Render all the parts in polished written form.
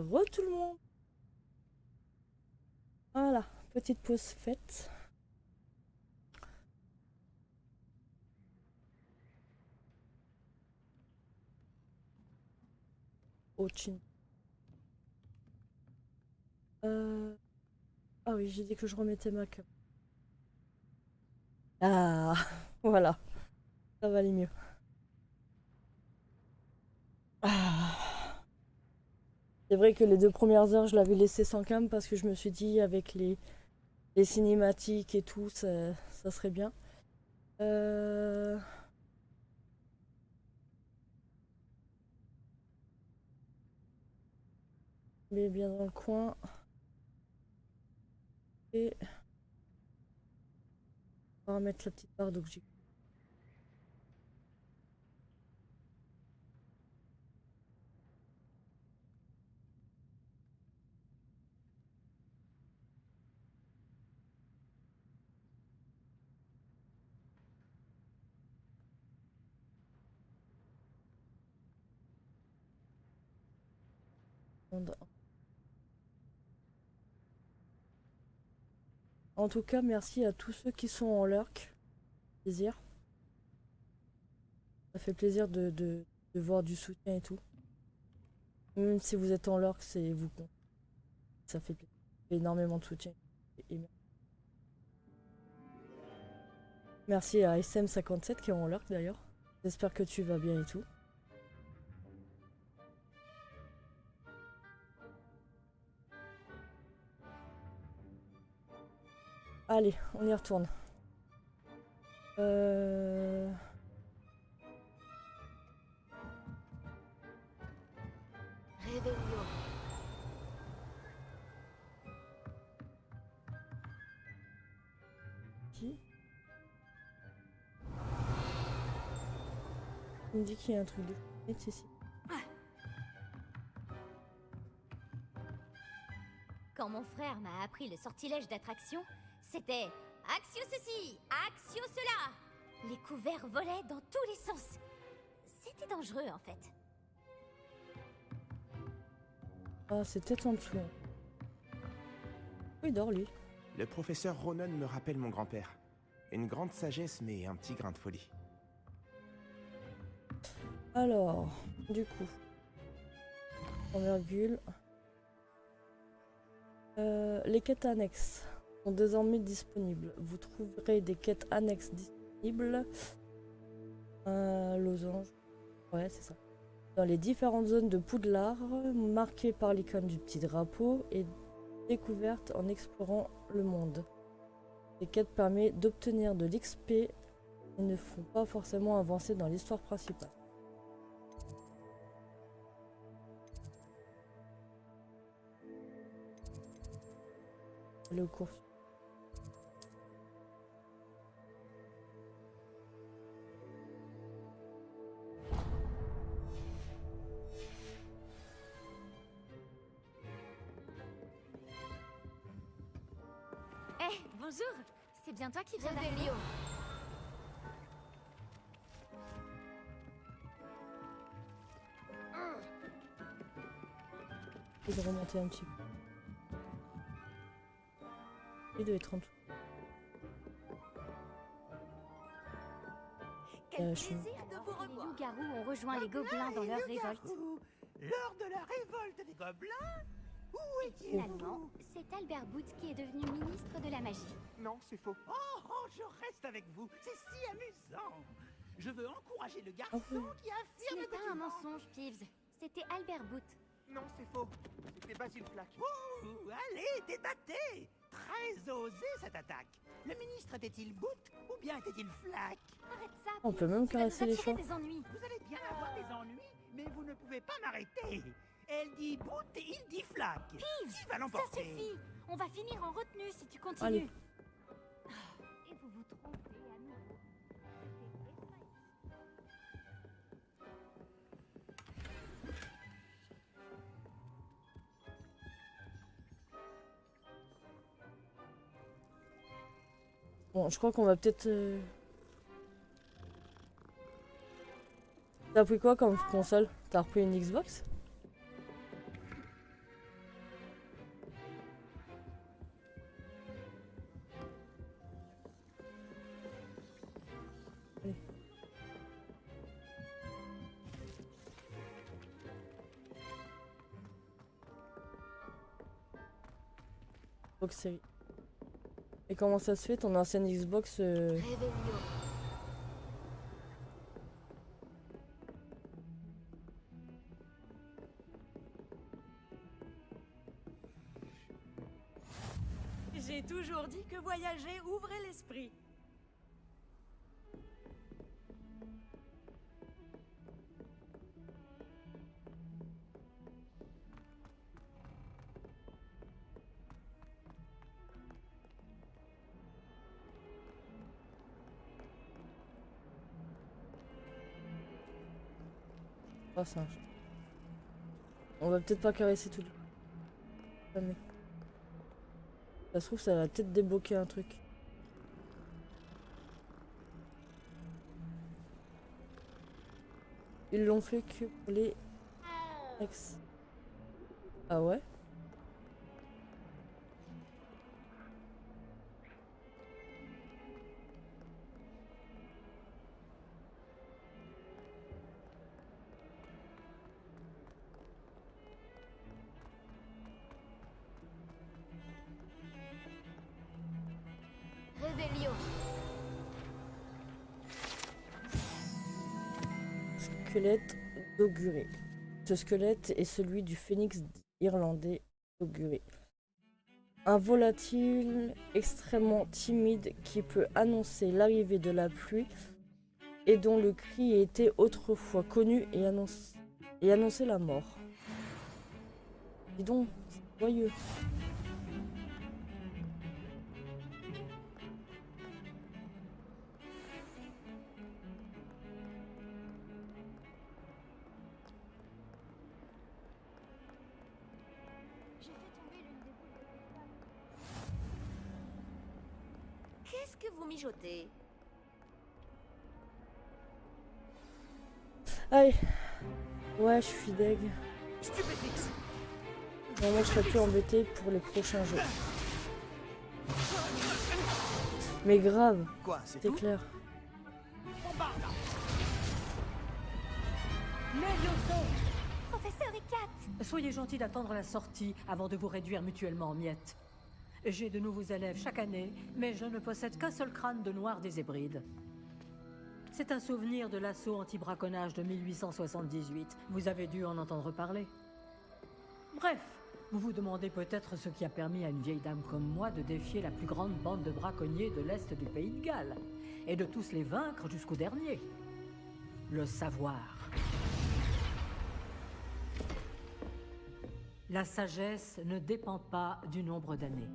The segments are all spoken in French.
Re tout le monde. Voilà, petite pause faite. Oh, chin. Ah oui, j'ai dit que je remettais ma cape. Ah, voilà, ça va aller mieux. Ah. C'est vrai que les 2 premières heures, je l'avais laissé sans cam parce que je me suis dit avec les cinématiques et tout, ça serait bien. Mais bien dans le coin. Et on va remettre la petite barre d'objectif. En tout cas, merci à tous ceux qui sont en lurk. Plaisir. Ça fait plaisir de voir du soutien et tout. Même si vous êtes en lurk, c'est vous. Ça fait plaisir. Énormément de soutien. Et merci à SM57 qui est en lurk d'ailleurs. J'espère que tu vas bien et tout. Allez, on y retourne. Réveillon. Qui Il me dit qu'il y a un truc de ici. Quand mon frère m'a appris le sortilège d'attraction, c'était Axio ceci, Axio cela. Les couverts volaient dans tous les sens. C'était dangereux en fait. Ah, c'est peut-être en dessous. Oui, il dort lui. Le professeur Ronen me rappelle mon grand-père. Une grande sagesse, mais un petit grain de folie. Alors, du coup. En virgule. Les quêtes annexes sont désormais disponibles. Vous trouverez des quêtes annexes disponibles. Losange. Ouais, c'est ça. Dans les différentes zones de Poudlard, marquées par l'icône du petit drapeau et découvertes en explorant le monde. Les quêtes permettent d'obtenir de l'XP et ne font pas forcément avancer dans l'histoire principale. Le cours. Eh, bonjour. C'est bien toi qui viens d'arriver. Je vais remonter un petit peu. Il doit être en dessous. Quel plaisir de vous revoir. Les loups-garous ont rejoint les gobelins dans leur révolte. Lors de la révolte des gobelins? Où est-il? Finalement, c'est Albert Boot qui est devenu ministre de la magie. Non, c'est faux. Oh, je reste avec vous. C'est si amusant. Je veux encourager le garçon qui Ce affirme n'est que pas tu un mens. mensonge, Peeves. C'était Albert Boot. Non, c'est faux. C'était Basile Flack. Oh, allez, débattez. Très osé cette attaque. Le ministre était-il Boot ou bien était-il Flack? Arrête ça, On peut même tu vas nous caresser les attirer chats. des ennuis. Vous allez bien avoir des ennuis, mais vous ne pouvez pas m'arrêter. Elle dit Boot et il dit Flack. Peeves, Qui va ça l'emporter? suffit. On va finir en retenue si tu continues. Allez. Et vous vous trompez à nouveau. Bon, je crois qu'on va peut-être... T'as pris quoi comme console? T'as repris une Xbox? Xbox Series. Et comment ça se fait ton ancienne Xbox Revelio. J'ai toujours dit que voyager ouvrait l'esprit. Oh, c'est un chat. On va peut-être pas caresser tout. Jamais. Ça se trouve, ça va peut-être débloquer un truc. Ils l'ont fait que pour les ex. Ah ouais? Revelio. Squelette d'Auguré. Ce squelette est celui du phénix irlandais d'Auguré. Un volatile extrêmement timide qui peut annoncer l'arrivée de la pluie et dont le cri était autrefois connu et annonçait la mort. Dis donc, c'est joyeux. J'ai fait tomber l'une des boules de cristal. Qu'est-ce que vous mijotez? Allez. Ouais, je suis deg. Stupéfix. Non, moi, je serais plus embêté pour les prochains jeux. Mais grave, Quoi, c'est c'est tout? clair. Bombarde. Levioso, Professeur Icat. soyez gentil d'attendre la sortie avant de vous réduire mutuellement en miettes. J'ai de nouveaux élèves chaque année, mais je ne possède qu'un seul crâne de noir des Hébrides. C'est un souvenir de l'assaut anti-braconnage de 1878. Vous avez dû en entendre parler. Bref, vous vous demandez peut-être ce qui a permis à une vieille dame comme moi de défier la plus grande bande de braconniers de l'Est du pays de Galles, et de tous les vaincre jusqu'au dernier. Le savoir. La sagesse ne dépend pas du nombre d'années.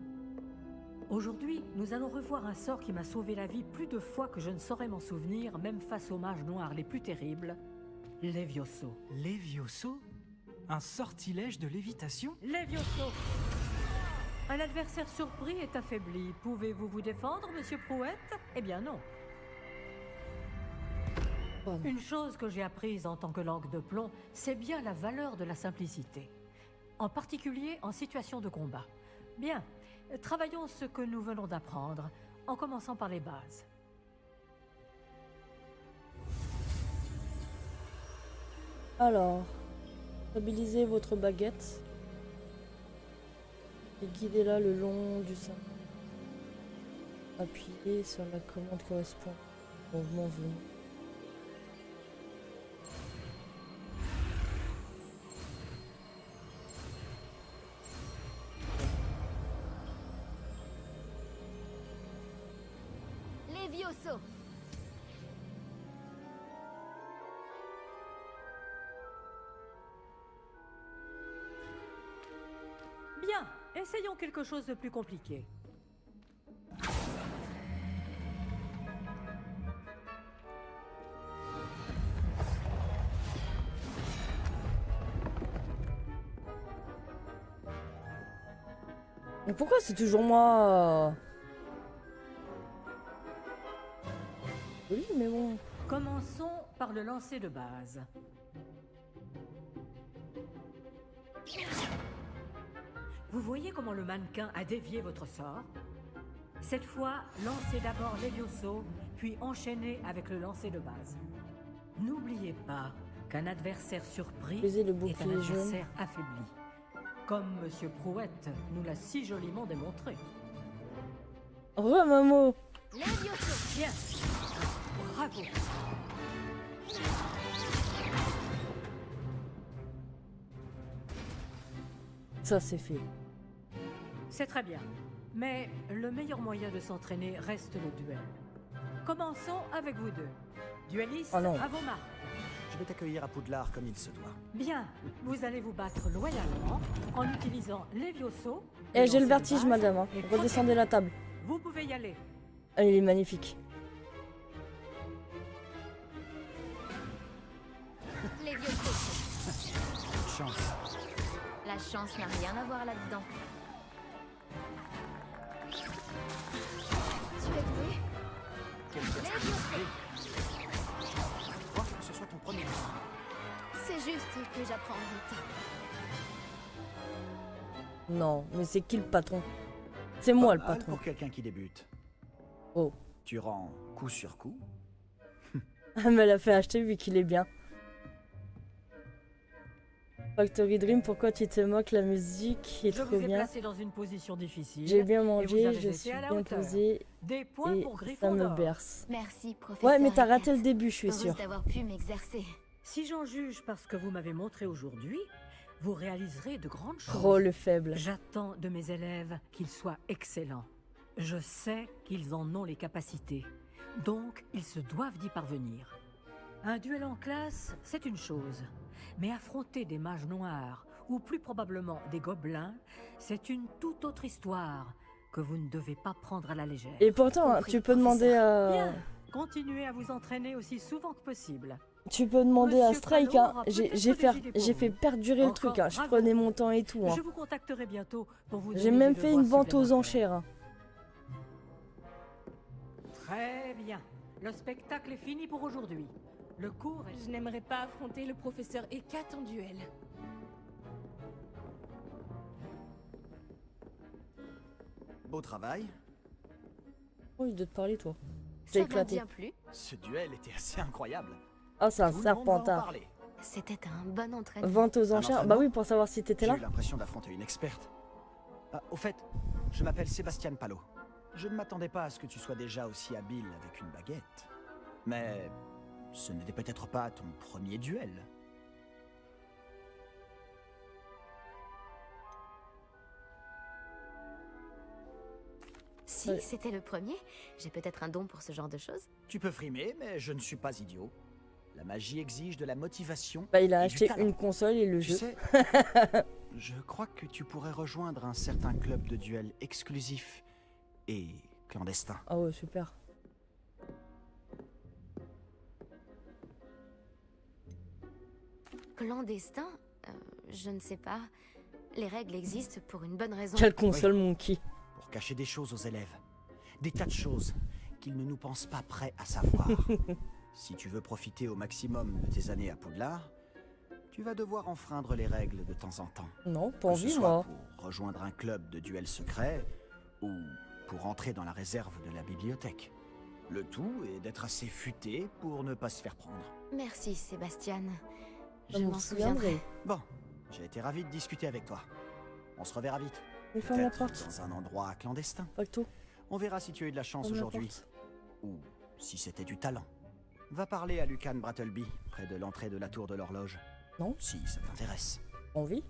Aujourd'hui, nous allons revoir un sort qui m'a sauvé la vie plus de fois que je ne saurais m'en souvenir, même face aux mages noirs les plus terribles, Levioso. Levioso? Un sortilège de lévitation? Levioso! Un adversaire surpris est affaibli. Pouvez-vous vous défendre, monsieur Prouette? Eh bien non. Bon. Une chose que j'ai apprise en tant que langue de plomb, c'est bien la valeur de la simplicité. En particulier en situation de combat. Bien, travaillons ce que nous venons d'apprendre, en commençant par les bases. Alors, stabilisez votre baguette et guidez-la le long du sein. Appuyez sur la commande correspondante au mouvement venu. Levioso. Bien, essayons quelque chose de plus compliqué. Mais pourquoi c'est toujours moi? Oui, mais bon. Commençons par le lancer de base. Vous voyez comment le mannequin a dévié votre sort? Cette fois, lancez d'abord Levioso, puis enchaînez avec le lancer de base. N'oubliez pas qu'un adversaire surpris Utilisez le est un bouclier jaune. adversaire affaibli. comme Monsieur Prouette nous l'a si joliment démontré. Re-Momo. Levioso. Bien. Bravo. Ça, c'est fait. C'est très bien. Mais le meilleur moyen de s'entraîner reste le duel. Commençons avec vous deux. Duellistes, Oh non. à vos marques. Je vais t'accueillir à Poudlard comme il se doit. Bien, vous allez vous battre loyalement en utilisant Levioso. Eh, j'ai le lancer de vertige, base madame. Hein. et Redescendez la table. Vous pouvez y aller. Ah, il est magnifique. Levioso. Chance. La chance n'a rien à voir là-dedans. Tu es doué? Quel geste. Levioso. Voir que ce soit ton premier. C'est juste que j'apprends vite. Non, mais c'est qui le patron? C'est moi le Pas mal patron. pour quelqu'un qui débute. Oh. Tu rends coup sur coup. Elle me l'a fait acheter vu qu'il est bien. Factory Dream, pourquoi tu te moques? La musique est Je trop vous ai bien. placé dans une position difficile. J'ai bien vous mangé, avez je été suis à la bien hauteur. posée Des points et pour ça me Gryffondor. berce. Merci, professeur. Ouais, mais t'as raté Eckert. le début, je suis Heureuse sûre. d'avoir pu m'exercer. Si j'en juge par ce que vous m'avez montré aujourd'hui, vous réaliserez de grandes choses. Oh, le faible. J'attends de mes élèves qu'ils soient excellents. Je sais qu'ils en ont les capacités. Donc, ils se doivent d'y parvenir. Un duel en classe, c'est une chose. Mais affronter des mages noirs, ou plus probablement des gobelins, c'est une toute autre histoire que vous ne devez pas prendre à la légère. Et pourtant, hein, Compris, tu peux demander à... Bien, continuez à vous entraîner aussi souvent que possible. Tu peux demander à Monsieur Strike, Palot hein. aura J'ai peut-être j'ai des fait, idées pour j'ai vous. fait perdurer le Encore truc, hein. Je bravo. prenais mon temps et tout, hein. Je vous contacterai bientôt pour vous J'ai donner même des fait une devoirs vente aux supplémentaires. enchères. Hein. Très bien. Le spectacle est fini pour aujourd'hui. Le cours est... Je n'aimerais pas affronter le professeur Eckert en duel. Beau travail. Oh, il doit te parler, toi. J'ai Ça m'a éclaté. bien plu. Ce duel était assez incroyable. Ah, c'est un Tout le monde va en serpentard. parler. C'était un bon entraînement. Vente aux Un enchères. Bah entraînement oui, pour savoir si t'étais J'ai là. eu l'impression d'affronter une experte. Ah, au fait, je m'appelle Sébastien Palot. Je ne m'attendais pas à ce que tu sois déjà aussi habile avec une baguette. Mais ce n'était peut-être pas ton premier duel. Si, Ouais. c'était le premier. J'ai peut-être un don pour ce genre de choses. Tu peux frimer, mais je ne suis pas idiot. La magie exige de la motivation. Bah, il a et du acheté talent. une console et le Tu jeu. sais, je crois que tu pourrais rejoindre un certain club de duel exclusif et clandestin. Ah ouais, super. Clandestin je ne sais pas. Les règles existent pour une bonne raison. Quelle console, Monkey. Pour cacher des choses aux élèves. Des tas de choses qu'ils ne nous pensent pas prêts à savoir. Si tu veux profiter au maximum de tes années à Poudlard, tu vas devoir enfreindre les règles de temps en temps. Non, pas Que ce envie, soit moi. pour rejoindre un club de duel secret ou pour entrer dans la réserve de la bibliothèque. Le tout est d'être assez futé pour ne pas se faire prendre. Merci, Sébastien. Je Je m'en m'en souviendrai. Bon, j'ai été ravi de discuter avec toi. On se reverra vite. Mais ferme la Peut-être porte. dans un endroit clandestin. Facto. On verra si tu as eu de la chance Ferme la aujourd'hui. porte. Ou si c'était du talent. Va parler à Lucan Brattleby, près de l'entrée de la tour de l'horloge. Non. Si ça t'intéresse. Envie.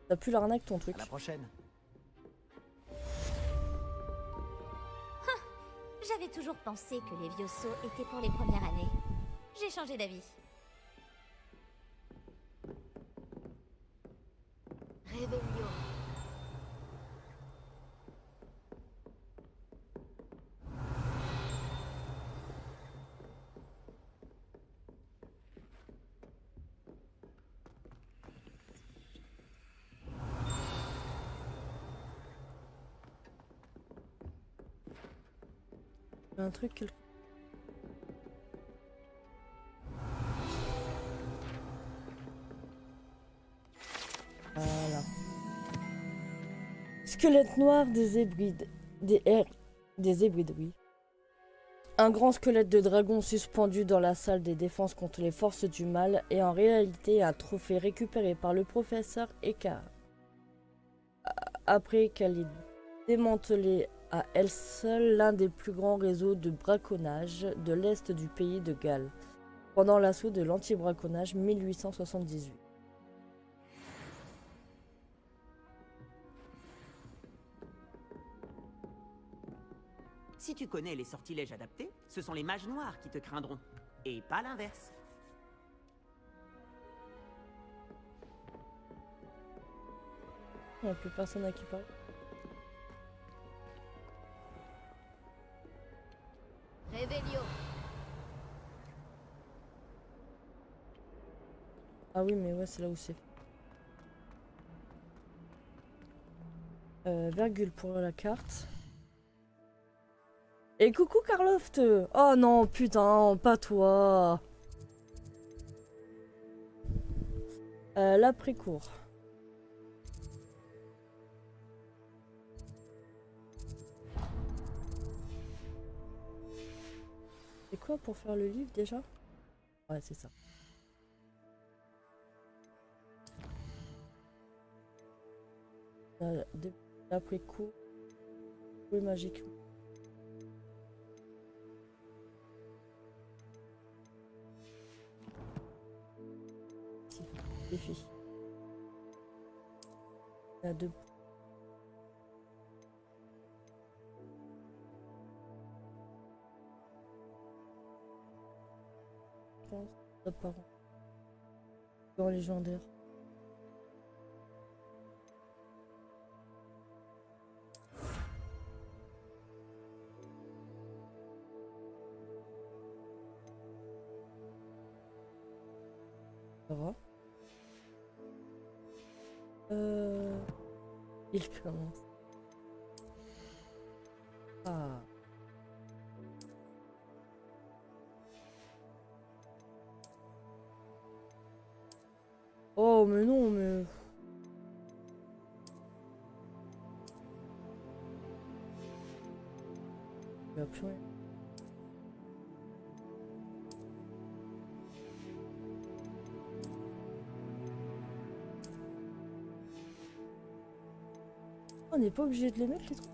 T'as plus l'arnaque, ton truc. À la prochaine. J'avais toujours pensé que les Vioso étaient pour les premières années. J'ai changé d'avis. Réveillon. Un truc que... Voilà. Squelette noir des hébrides. Des hébrides, oui. Un grand squelette de dragon suspendu dans la salle des défenses contre les forces du mal est en réalité un trophée récupéré par le professeur Eckert. après qu'elle ait démantelé à elle seule l'un des plus grands réseaux de braconnage de l'est du pays de Galles, pendant l'assaut de l'anti-braconnage 1878. Si tu connais les sortilèges adaptés, ce sont les mages noirs qui te craindront, et pas l'inverse. Il n'y a plus personne à qui parler. Réveillon. Ah oui, mais ouais, c'est là où c'est. Virgule pour la carte. Et coucou Karloft. Oh non, putain, pas toi. L'après-cours. C'est quoi pour faire le livre déjà? Ouais, c'est ça. L'après-cours. Oui, magique. Défi. Il y a deux. Apparent. Dans légendaire. Ça va. Il commence. Ah. Oh, mais non, mais... Il y a plus rien. On n'est pas obligé de les mettre, les trucs.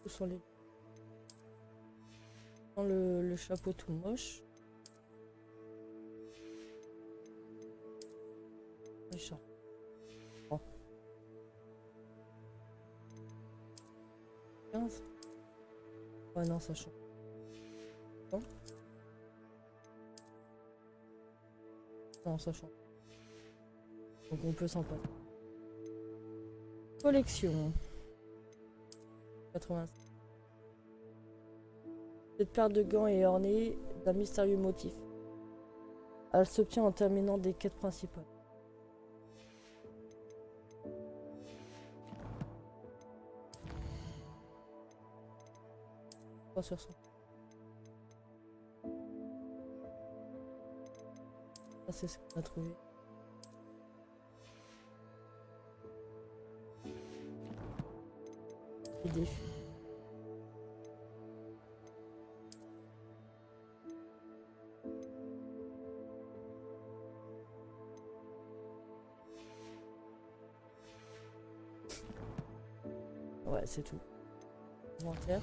Où sont les... Dans le chapeau tout moche. Méchant. Oh. 15. Ouais, non, ça change. Non, non, ça change. Donc on peut s'en passer. Collection. 80. Cette paire de gants est ornée d'un mystérieux motif. Elle s'obtient en terminant des quêtes principales. Pas sur ça. Ça c'est ce qu'on a trouvé. Les défis. Ouais, c'est tout. Inventaire.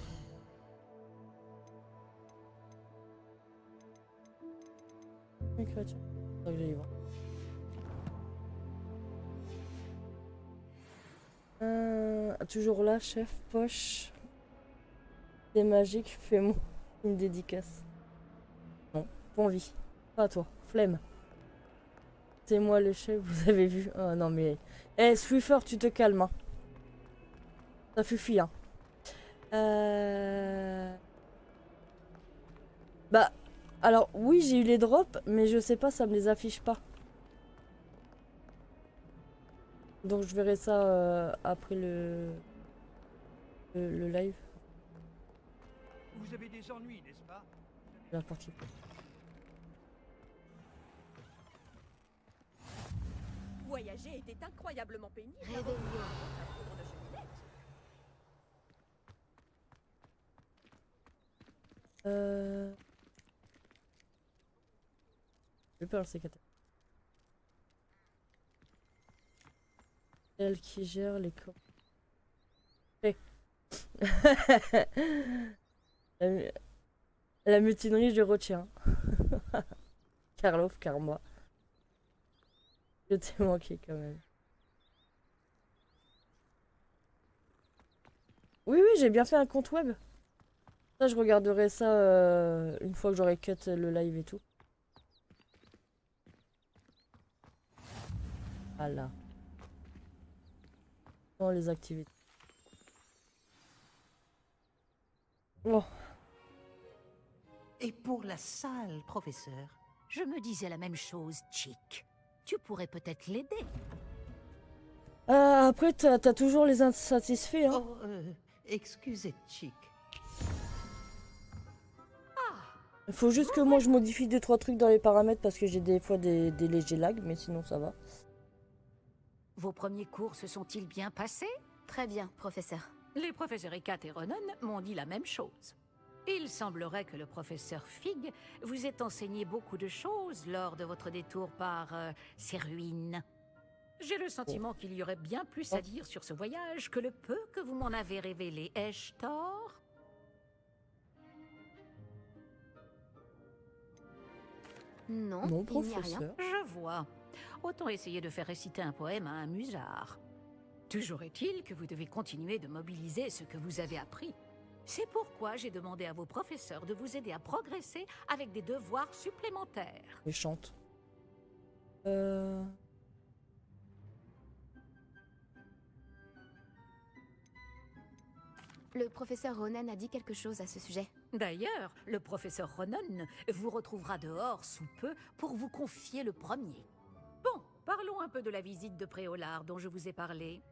Écriture. Faudrait que j'aille voir. Toujours là, chef, poche. C'est magique, fais-moi une dédicace. Non, pas envie. Pas à toi, flemme. C'est moi le chef, vous avez vu. Oh non mais... Eh, Swiffer, tu te calmes, hein. Ça suffit, hein. Bah, alors oui, j'ai eu les drops, mais je sais pas, ça me les affiche pas. Donc je verrai ça après le live. Vous avez des ennuis, n'est-ce pas? La partie. trajet était incroyablement pénible. Réveillon. La pauvre de cheminette. J'ai peur, c'est cata. Elle qui gère les corps. Hey. La mutinerie, je retiens. Karloff, car moi. Je t'ai manqué quand même. Oui, oui, j'ai bien fait un compte web. Ça, je regarderai ça une fois que j'aurai cut le live et tout. Voilà. Dans les activités. Bon. Et pour la salle, professeur, je me disais la même chose, Chick. Tu pourrais peut-être l'aider. Après, t'as toujours les insatisfaits, hein. Oh, excusez, Chick. Il faut juste que moi je modifie 2-3 trucs dans les paramètres parce que j'ai des fois des légers lags, mais sinon ça va. Vos premiers cours se sont-ils bien passés? Très bien, professeur. Les professeurs Ekat et Ronan m'ont dit la même chose. Il semblerait que le professeur Fig vous ait enseigné beaucoup de choses lors de votre détour par ces ruines. J'ai le sentiment qu'il y aurait bien plus à dire sur ce voyage que le peu que vous m'en avez révélé. Ai-je tort? Non, Non, il n'y a rien. professeur. Je vois. Autant essayer de faire réciter un poème à un musard. Toujours est-il que vous devez continuer de mobiliser ce que vous avez appris. C'est pourquoi j'ai demandé à vos professeurs de vous aider à progresser avec des devoirs supplémentaires. Méchante. Le professeur Ronan a dit quelque chose à ce sujet. D'ailleurs, le professeur Ronan vous retrouvera dehors sous peu pour vous confier le premier. Bon, parlons un peu de la visite de Préolard dont je vous ai parlé.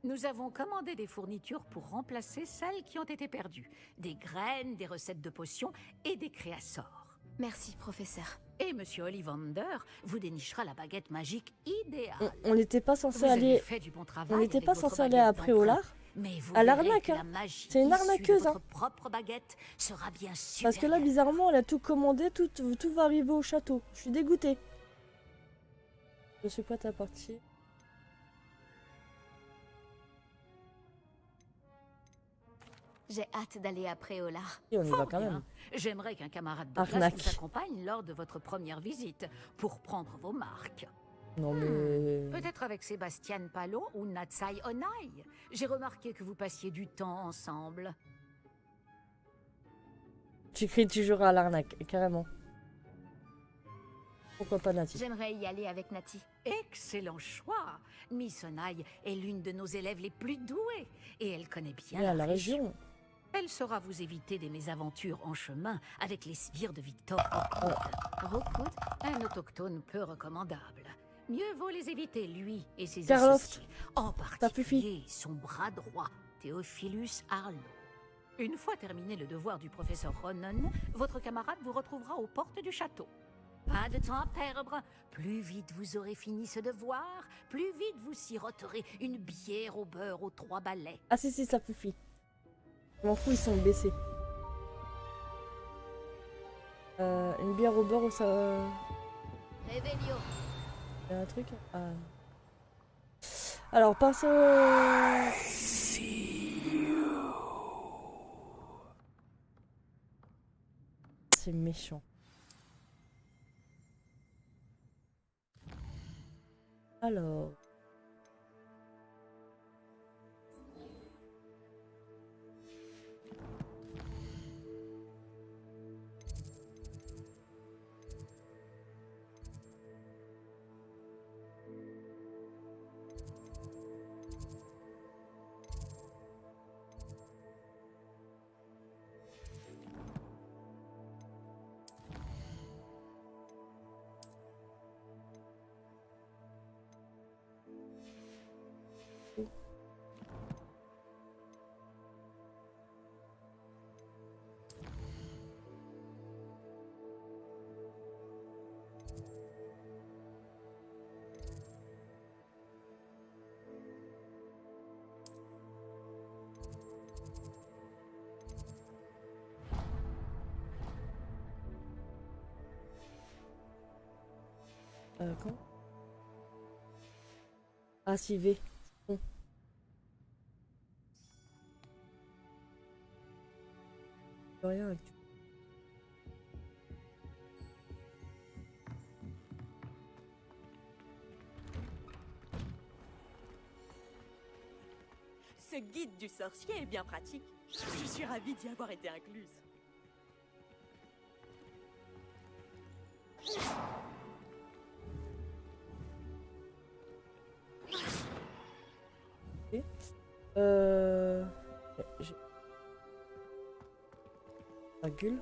Nous avons commandé des fournitures pour remplacer celles qui ont été perdues. Des graines, des recettes de potions et des créassors. Merci, professeur. Et Monsieur Ollivander vous dénichera la baguette magique idéale. On n'était pas censé Vous avez aller. fait du bon travail On n'était avec pas votre censé aller à baguette Préolard. d'emprunt. Mais vous À verrez l'arnaque, que hein. la magie C'est une issue de arnaqueuse, votre hein. propre baguette sera bien Parce supérieure. que là, bizarrement, elle a tout commandé, tout va arriver au château. Je suis dégoûtée. Je suis prête à partir. J'ai hâte d'aller à Préolard. Et on y va Fort quand bien. même. J'aimerais qu'un camarade de Arnaque. classe vous accompagne lors de votre première visite pour prendre vos marques. Non mais. Peut-être avec Sébastien Palo ou Natsai Onai. J'ai remarqué que vous passiez du temps ensemble. Tu cries toujours à l'arnaque, carrément. Pourquoi pas Nati? J'aimerais y aller avec Nati. Excellent choix. Miss Onai est l'une de nos élèves les plus douées et elle connaît bien Oui, à la région. Elle saura vous éviter des mésaventures en chemin avec les sbires de Victor Rockwood, un autochtone peu recommandable. Mieux vaut les éviter, lui et ses Karloff, associés. En ta pupille. particulier son bras droit, Théophilus Harlow. Une fois terminé le devoir du professeur Ronan, votre camarade vous retrouvera aux portes du château. Pas de temps à perdre. Plus vite vous aurez fini ce devoir, plus vite vous siroterez une bière au beurre aux 3 balais. Ah si, ça suffit. Je m'en fous, ils sont baissés. Une bière au beurre ou ça... Réveillon. Il y a un truc. Ah. Alors, passe C'est méchant. Alors... Quand Ah, si, V. Bon. Rien avec. Ce guide du sorcier est bien pratique. Je suis ravie d'y avoir été incluse. Ok. Virgule.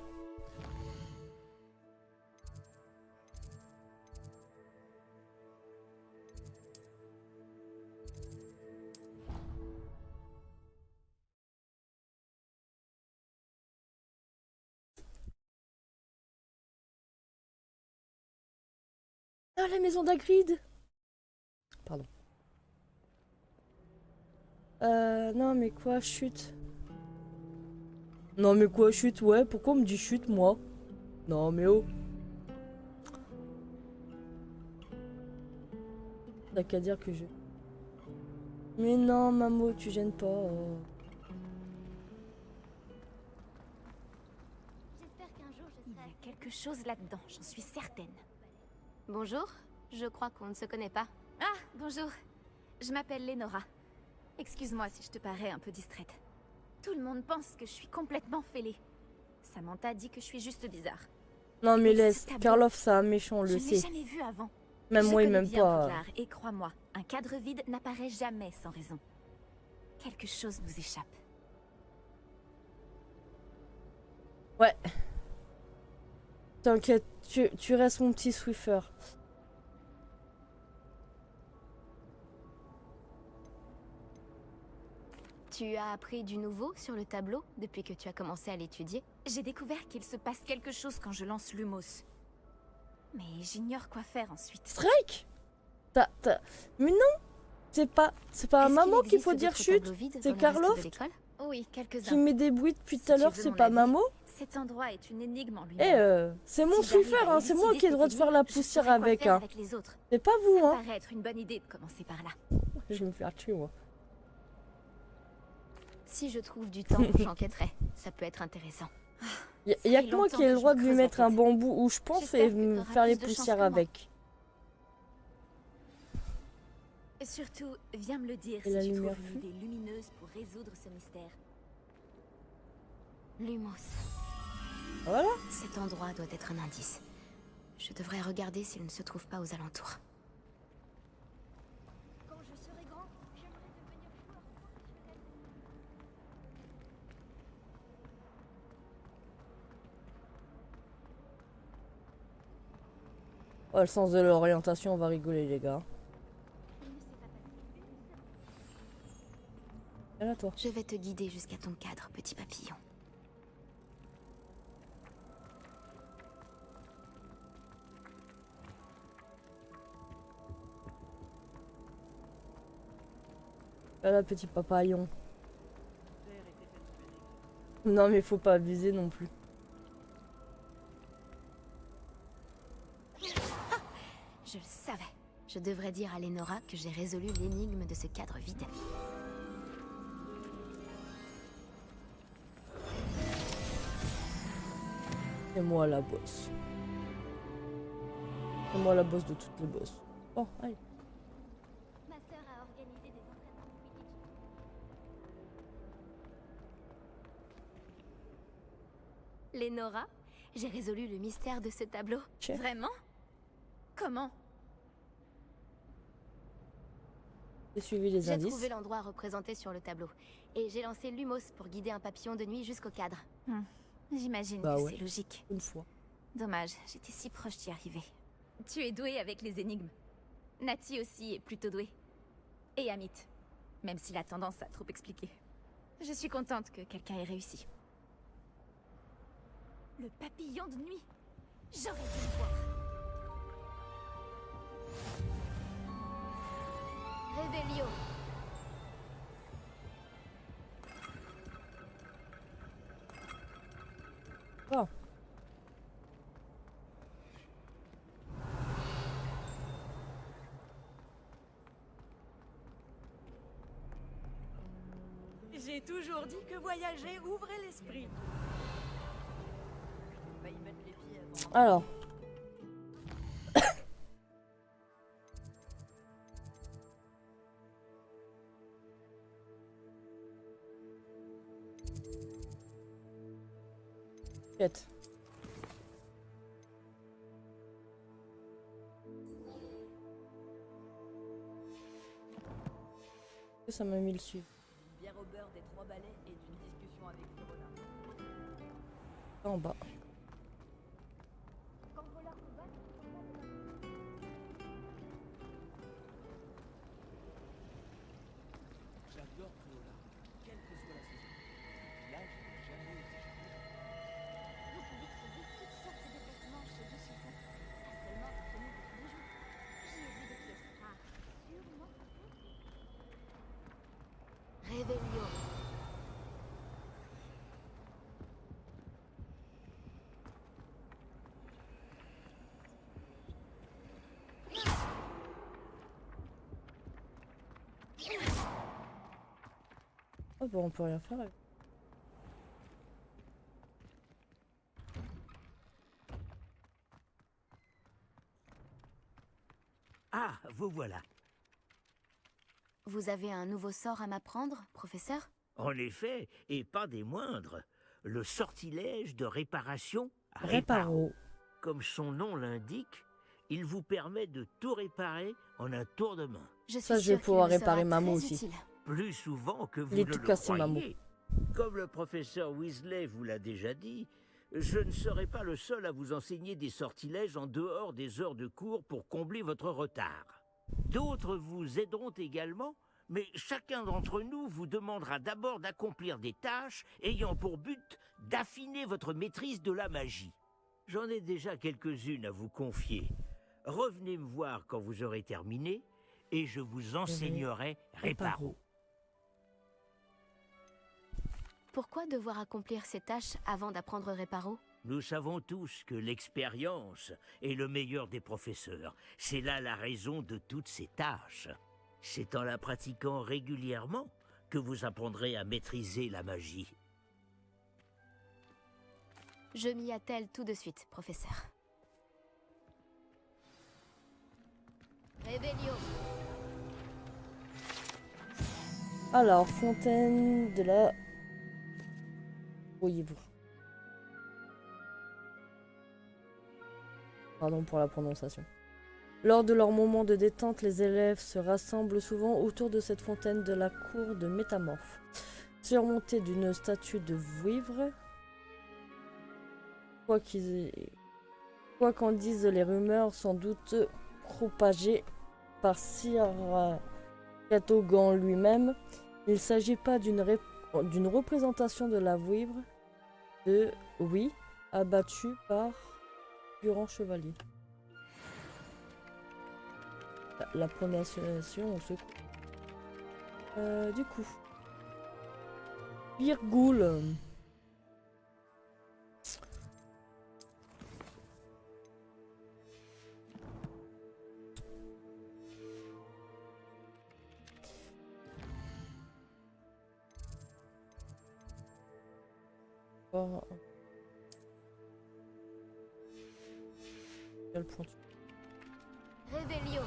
Ah, la maison d'Hagrid. Pardon. Non mais quoi, chute. Non mais quoi, chute, ouais, pourquoi on me dit chute, moi? Non mais oh. T'as qu'à dire que je... Mais non, Mamo, tu gênes pas. J'espère qu'un jour je serai... Il y a quelque chose là-dedans, j'en suis certaine. Bonjour, je crois qu'on ne se connaît pas. Ah, bonjour. Je m'appelle Lénora. Excuse-moi si je te parais un peu distraite. Tout le monde pense que je suis complètement fêlée. Samantha dit que je suis juste bizarre. Non mais laisse, Karloff c'est un méchant, on le Je sait. l'ai jamais vu avant. Même moi il m'aime pas. Poudlard, et crois-moi, un cadre vide n'apparaît jamais sans raison. Quelque chose nous échappe. Ouais. T'inquiète, tu restes mon petit Swiffer. Tu as appris du nouveau sur le tableau depuis que tu as commencé à l'étudier? J'ai découvert qu'il se passe quelque chose quand je lance Lumos. Mais j'ignore quoi faire ensuite. Strike. Mais non. C'est pas à Mamo qu'il faut dire chute. C'est Karloff Oui, quelques-uns. qui met des bruits depuis tout à l'heure, c'est pas Mamo. Cet endroit est une énigme en lui-même. C'est mon Swiffer, hein, c'est moi qui ai le droit de faire la poussière avec. Hein. C'est pas vous, Ça hein. paraît être une bonne idée de commencer par là. Je vais me faire tuer, moi. Si je trouve du temps, j'enquêterai. Ça peut être intéressant. Y a que moi qui ai le droit de lui mettre un bambou où je pense et me faire les poussières avec. Surtout, viens me le dire Et la si tu lumière trouves une idée lumineuse pour résoudre ce mystère. Lumos. Voilà. Cet endroit doit être un indice. Je devrais regarder s'il ne se trouve pas aux alentours. Quand je serai grand, j'aimerais devenir joueur professionnel. Oh, le sens de l'orientation, on va rigoler, les gars. Viens là, toi. Je vais te guider jusqu'à ton cadre, petit papillon. Viens là, petit papillon. Non, mais faut pas abuser non plus. Je le savais. Je devrais dire à Lénora que j'ai résolu l'énigme de ce cadre vide. C'est moi la boss. C'est moi la boss de toutes les boss. Oh, allez. Ma sœur a organisé des entraînements de Quidditch. Lénora, j'ai résolu le mystère de ce tableau. Chef. Vraiment? Comment? J'ai suivi les J'ai indices. trouvé l'endroit représenté sur le tableau. Et j'ai lancé Lumos pour guider un papillon de nuit jusqu'au cadre. J'imagine Bah que ouais. c'est logique. Une fois. Dommage, j'étais si proche d'y arriver. Tu es douée avec les énigmes. Nati aussi est plutôt douée. Et Amit. Même s'il a tendance à trop expliquer. Je suis contente que quelqu'un ait réussi. Le papillon de nuit. J'aurais dû le voir. Révélio. Oh. ai toujours dit que voyager ouvrait l'esprit. On va y mettre les pieds avant. Alors. Quête. Ça m'a mis le suivre. Une bière au beurre des 3 balais et d'une discussion avec Fiona. En bas. J'adore Préolard, quelle que soit la saison. Là, je n'ai jamais aussi charmé. Vous pouvez trouver toutes sortes de vêtements chez Bichifu. Pas seulement pour tenir de tous les jours. J'y ai vu des pièces rares, sûrement à vous. Réveillon. Oh bah on peut rien faire. Ah, vous voilà. Vous avez un nouveau sort à m'apprendre, professeur? En effet, et pas des moindres. Le sortilège de réparation Réparo. Comme son nom l'indique, il vous permet de tout réparer en un tour de main. Ça, je vais pouvoir réparer Mamo aussi. Plus souvent que vous Il est ne tout le cassé, croyez. Mamo. Comme le professeur Weasley vous l'a déjà dit, je ne serai pas le seul à vous enseigner des sortilèges en dehors des heures de cours pour combler votre retard. D'autres vous aideront également, mais chacun d'entre nous vous demandera d'abord d'accomplir des tâches ayant pour but d'affiner votre maîtrise de la magie. J'en ai déjà quelques-unes à vous confier. Revenez me voir quand vous aurez terminé, et je vous enseignerai Réparo. Pourquoi devoir accomplir ces tâches avant d'apprendre Réparo? Nous savons tous que l'expérience est le meilleur des professeurs. C'est là la raison de toutes ces tâches. C'est en la pratiquant régulièrement que vous apprendrez à maîtriser la magie. Je m'y attelle tout de suite, professeur. Réveillon. Alors, fontaine de la Vouivre. Pardon pour la prononciation. Lors de leur moment de détente, les élèves se rassemblent souvent autour de cette fontaine de la cour de Métamorphe, surmontée d'une statue de Vouivre. Quoi qu'en disent les rumeurs, sans doute propagées par Sir Catogan lui-même, il ne s'agit pas d'une représentation de la Vouivre de Oui, abattue par Durand Chevalier. La prononciation, on se coupe. Du coup. Virgoule. Oh. Quel point Réveillon.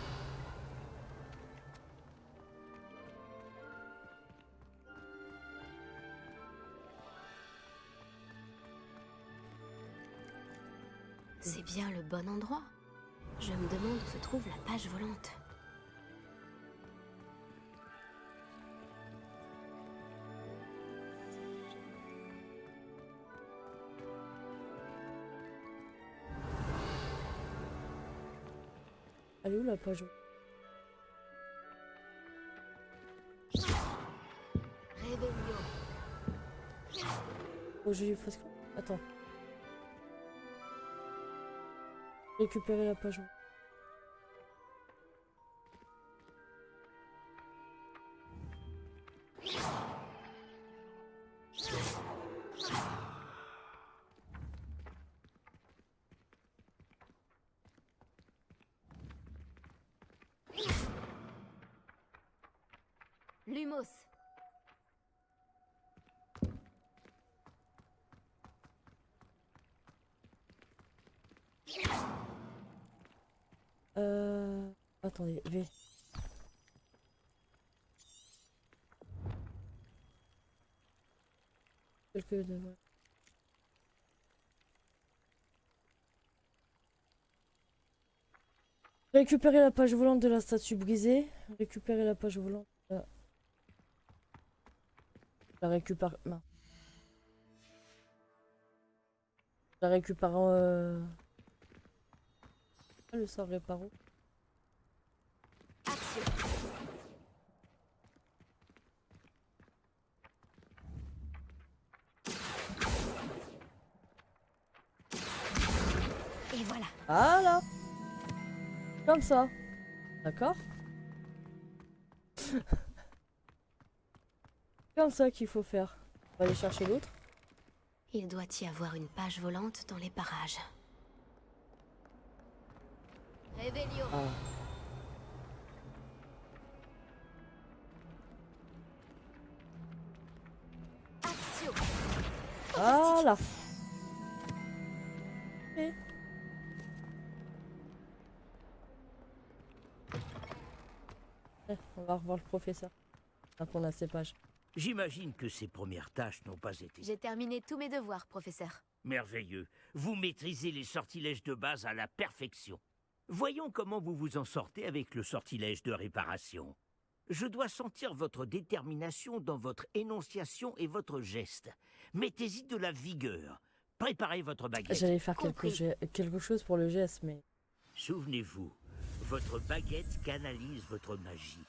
C'est bien le bon endroit. Je me demande où se trouve la page volante. Elle est où la page? Réveillon. Oh, je lui fasse quoi? Attends. Récupérer la page. Lumos. attendez, V. Quelques de... ouais. Récupérer la page volante de la statue brisée. Récupérer la page volante. La récupère. Non. La récupère. Le sort réparo. Et voilà. Voilà. Comme ça. D'accord. Comme ça qu'il faut faire. On va aller chercher l'autre. Il doit y avoir une page volante dans les parages. Réveillon. Ah. Action. Voilà. Et... on va revoir le professeur. Quand on a ces pages. J'imagine que ces premières tâches n'ont pas été... J'ai terminé tous mes devoirs, professeur. Merveilleux. Vous maîtrisez les sortilèges de base à la perfection. Voyons comment vous vous en sortez avec le sortilège de réparation. Je dois sentir votre détermination dans votre énonciation et votre geste. Mettez-y de la vigueur. Préparez votre baguette. J'allais faire quelque chose pour le geste, mais... Souvenez-vous, votre baguette canalise votre magie.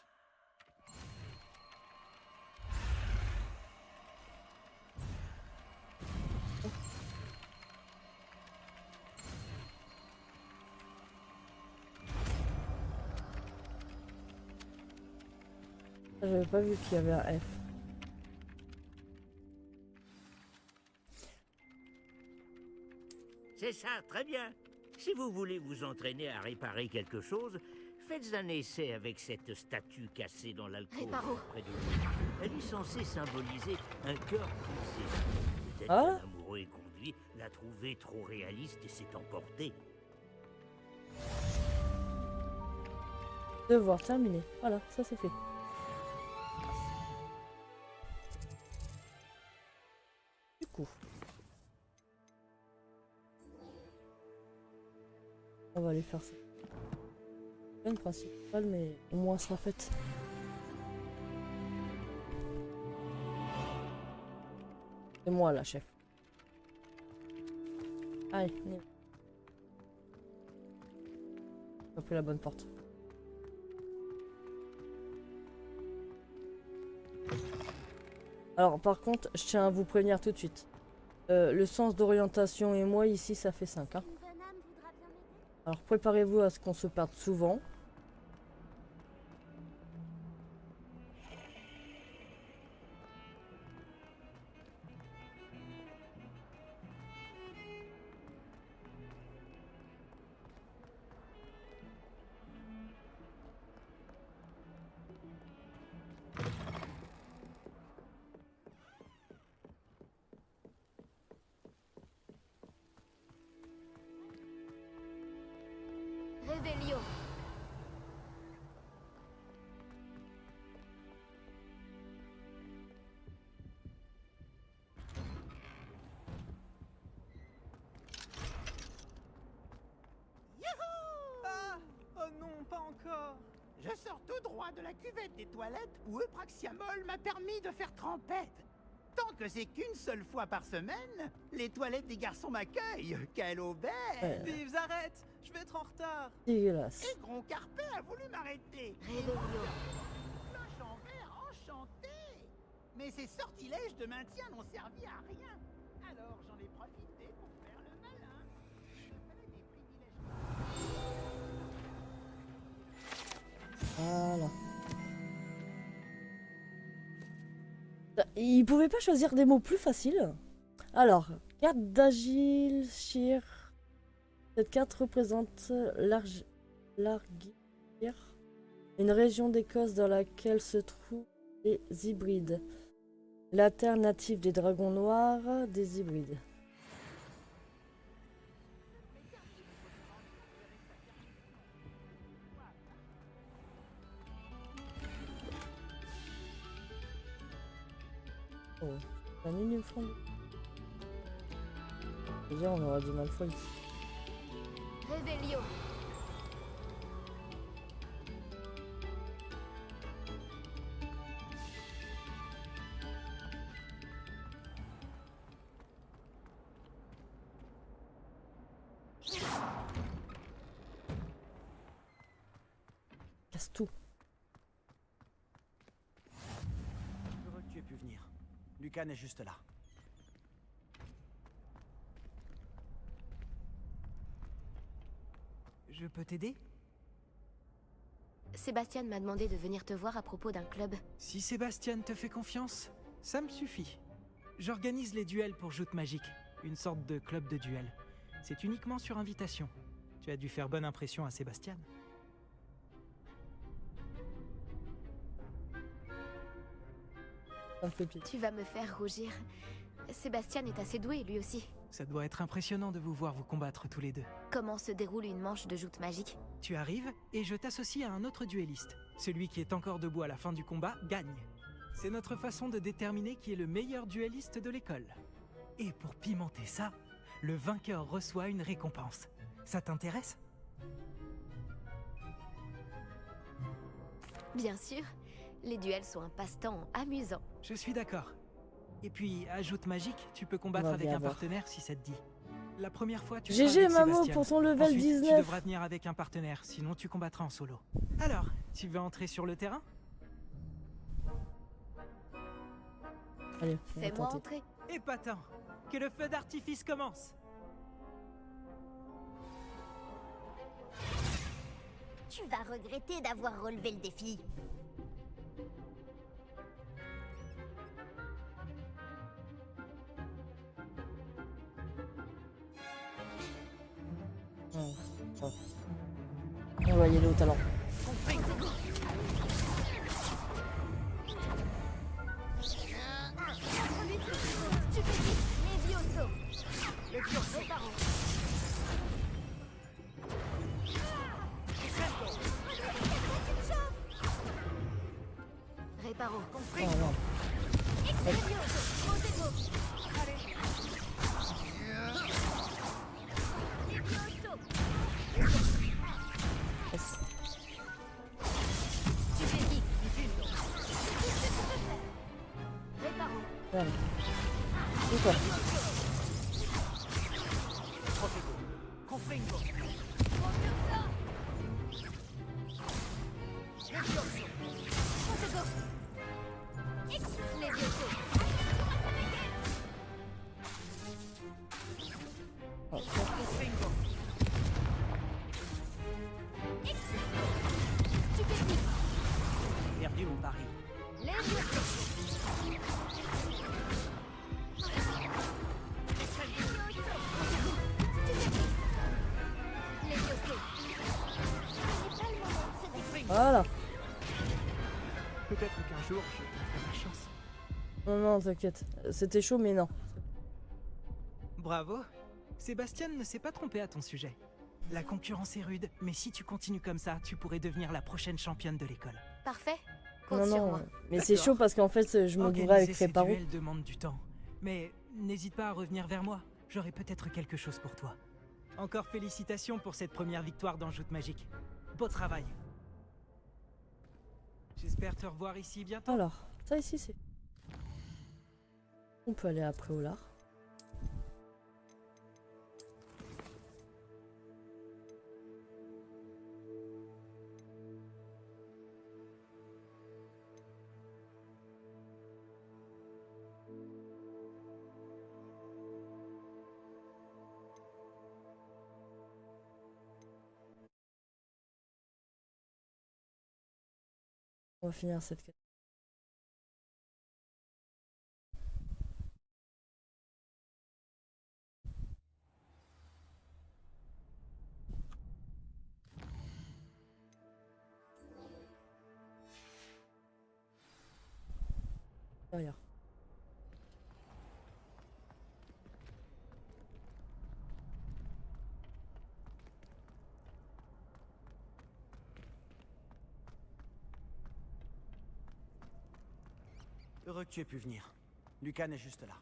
J'avais pas vu qu'il y avait un F. C'est ça, très bien. Si vous voulez vous entraîner à réparer quelque chose, faites un essai avec cette statue cassée dans l'alcôve près de vous. Elle est censée symboliser un cœur brisé. Peut-être qu'un amoureux et conduit l'a trouvée trop réaliste et s'est emporté. Devoir terminé. Voilà, ça c'est fait. Du coup, on va aller faire ça. Pas une principale, mais au moins sera faite. C'est moi la chef. Allez, venez. J'ai pris la bonne porte. Alors par contre, je tiens à vous prévenir tout de suite. Le sens d'orientation et moi ici ça fait 5. Hein. Alors préparez-vous à ce qu'on se perde souvent. Réveillon. Ah! Oh non, pas encore. Je sors tout droit de la cuvette des toilettes où Eupraxiamol m'a permis de faire trempette. Tant que c'est qu'une seule fois par semaine, les toilettes des garçons m'accueillent. Quelle aubaine! Vives, arrête! Je vais être en retard. Dégueulasse. Et Gros Carpet a voulu m'arrêter. Réveillon. Cloche en verre enchanté. Mais ces sortilèges de maintien n'ont servi à rien. Alors j'en ai profité pour faire le malin. Je fais des privilèges. Voilà. Il pouvait pas choisir des mots plus faciles. Alors, carte d'Agile Shir. Cette carte représente l'Argir, une région d'Écosse dans laquelle se trouvent les hybrides. La terre native des dragons noirs des hybrides. Oh, c'est un unique fond. Déjà, on aurait du mal folle. Réveillon. Casse tout. Heureux que tu aies pu venir. Lucan est juste là. Je peux t'aider? Sébastien m'a demandé de venir te voir à propos d'un club. Si Sébastien te fait confiance, ça me suffit. J'organise les duels pour Joute Magique, une sorte de club de duel. C'est uniquement sur invitation. Tu as dû faire bonne impression à Sébastien. Ça me fait plaisir. Tu vas me faire rougir. Sébastien est assez doué, lui aussi. Ça doit être impressionnant de vous voir vous combattre tous les deux. Comment se déroule une manche de joute magique? Tu arrives et je t'associe à un autre duelliste. Celui qui est encore debout à la fin du combat gagne. C'est notre façon de déterminer qui est le meilleur duelliste de l'école. Et pour pimenter ça, le vainqueur reçoit une récompense. Ça t'intéresse? Bien sûr. Les duels sont un passe-temps amusant. Je suis d'accord. Et puis, à Joute Magique, tu peux combattre On va avec bien un voir. partenaire si ça te dit. La première fois, tu GG, seras avec Mamo, Sébastien. pour ton level Ensuite, 19. tu devras venir avec un partenaire, sinon tu combattras en solo. Alors, tu veux entrer sur le terrain? Allez, on va Fais-moi tenter. entrer. Épatant. Que le feu d'artifice commence. Tu vas regretter d'avoir relevé le défi. On va y aller au talent. Réparo. Oh non. Yes. Voilà. Et toi? Perdu mon pari. Voilà. Peut-être qu'un jour, je tenterai ma chance. Non, non, t'inquiète. C'était chaud, mais non. Bravo. Sébastien ne s'est pas trompé à ton sujet. La concurrence est rude, mais si tu continues comme ça, tu pourrais devenir la prochaine championne de l'école. Parfait. Compte Non, sur non. moi. Mais c'est chaud parce qu'en fait, je me bourrais avec ces Réparo. duels demandent du temps. Mais n'hésite pas à revenir vers moi. J'aurai peut-être quelque chose pour toi. Encore félicitations pour cette première victoire dans Joute Magique. Beau travail. J'espère te revoir ici bientôt. Alors, ça ici, c'est... On peut aller après au lard. On va finir cette quête. Derrière. Heureux que tu aies pu venir. Lucan est juste là.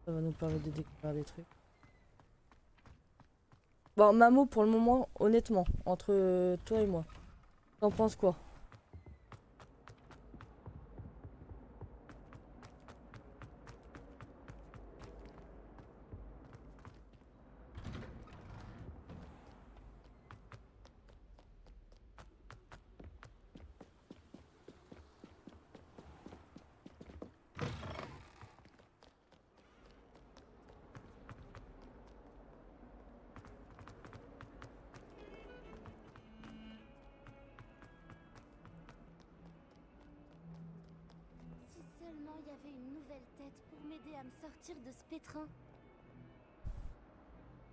Ça va nous permettre de découvrir des trucs. Bon, Mamo, pour le moment, honnêtement, entre toi et moi, t'en penses quoi? Si seulement il y avait une nouvelle tête pour m'aider à me sortir de ce pétrin.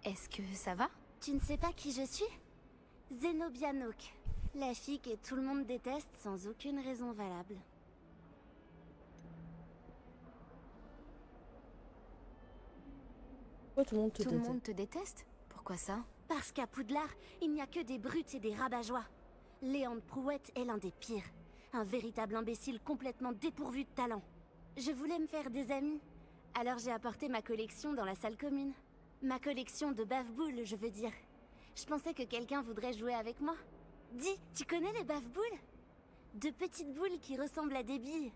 Est-ce que ça va? Tu ne sais pas qui je suis? Zenobia Nook, la fille que tout le monde déteste sans aucune raison valable. Pourquoi tout le monde te Tout le déteste? monde te déteste? Pourquoi ça? Parce qu'à Poudlard, il n'y a que des brutes et des rabat-joie. Léandre Prouette est l'un des pires. Un véritable imbécile complètement dépourvu de talent. Je voulais me faire des amis. Alors j'ai apporté ma collection dans la salle commune. Ma collection de bave-boules, je veux dire. Je pensais que quelqu'un voudrait jouer avec moi. Dis, tu connais les bave-boules? De petites boules qui ressemblent à des billes.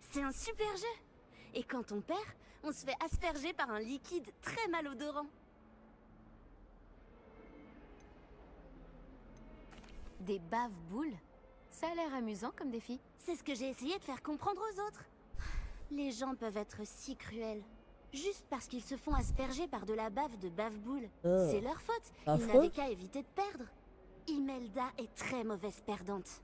C'est un super jeu. Et quand on perd, on se fait asperger par un liquide très malodorant. Des bave-boules? Ça a l'air amusant comme défi. C'est ce que j'ai essayé de faire comprendre aux autres. Les gens peuvent être si cruels. Juste parce qu'ils se font asperger par de la bave de bave-boule. C'est leur faute. Ils n'avaient qu'à éviter de perdre. Imelda est très mauvaise perdante.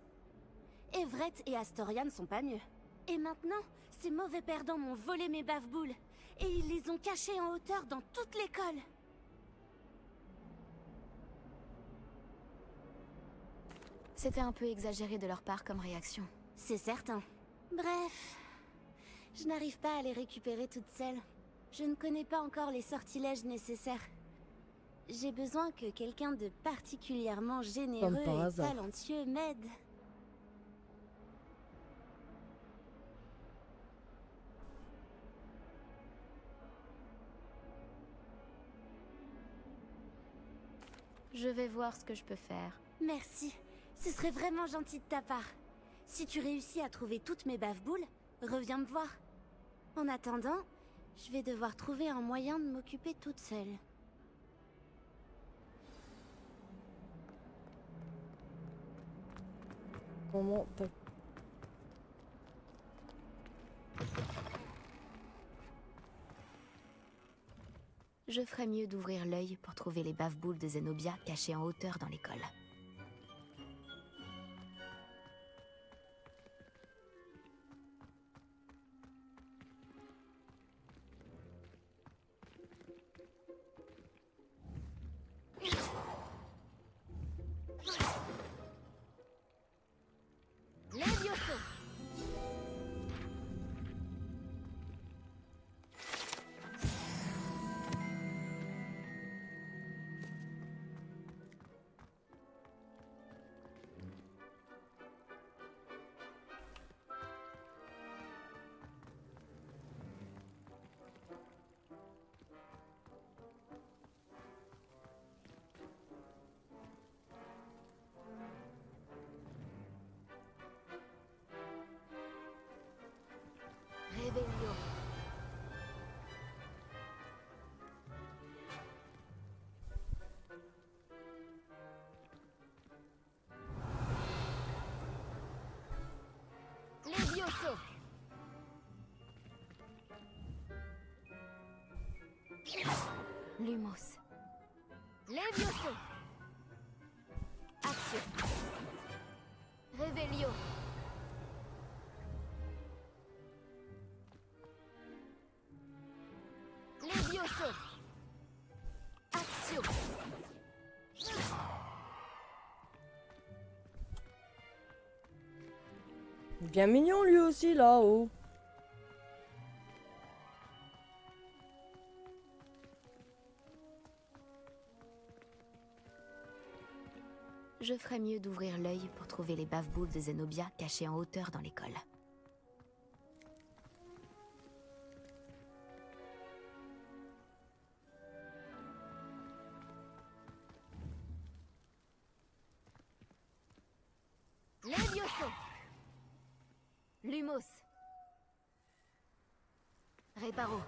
Everett et Astoria ne sont pas mieux. Et maintenant, ces mauvais perdants m'ont volé mes bave-boules. Et ils les ont cachés en hauteur dans toute l'école. C'était un peu exagéré de leur part comme réaction. C'est certain. Bref, je n'arrive pas à les récupérer toutes seules. Je ne connais pas encore les sortilèges nécessaires. J'ai besoin que quelqu'un de particulièrement généreux et talentueux m'aide. Je vais voir ce que je peux faire. Merci. Ce serait vraiment gentil de ta part. Si tu réussis à trouver toutes mes bave-boules, reviens me voir. En attendant, je vais devoir trouver un moyen de m'occuper toute seule. Moment, pas... Je ferais mieux d'ouvrir l'œil pour trouver les bave-boules de Zenobia cachées en hauteur dans l'école. Levioso! Revelio. Levioso. Lumos. Levioso. Action. Revelio. Levioso. Action. Bien mignon lui aussi là-haut. Je ferais mieux d'ouvrir l'œil pour trouver les bave-boules de Zenobia cachées en hauteur dans l'école. Levioso! Lumos! Reparo!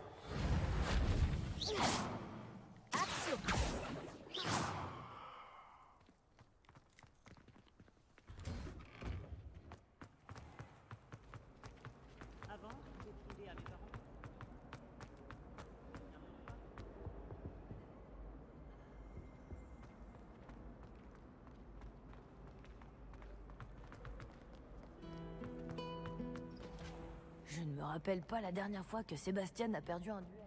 Axio! Avant, j'écrivais à mes parents. Je ne me rappelle pas la dernière fois que Sébastien a perdu un duel.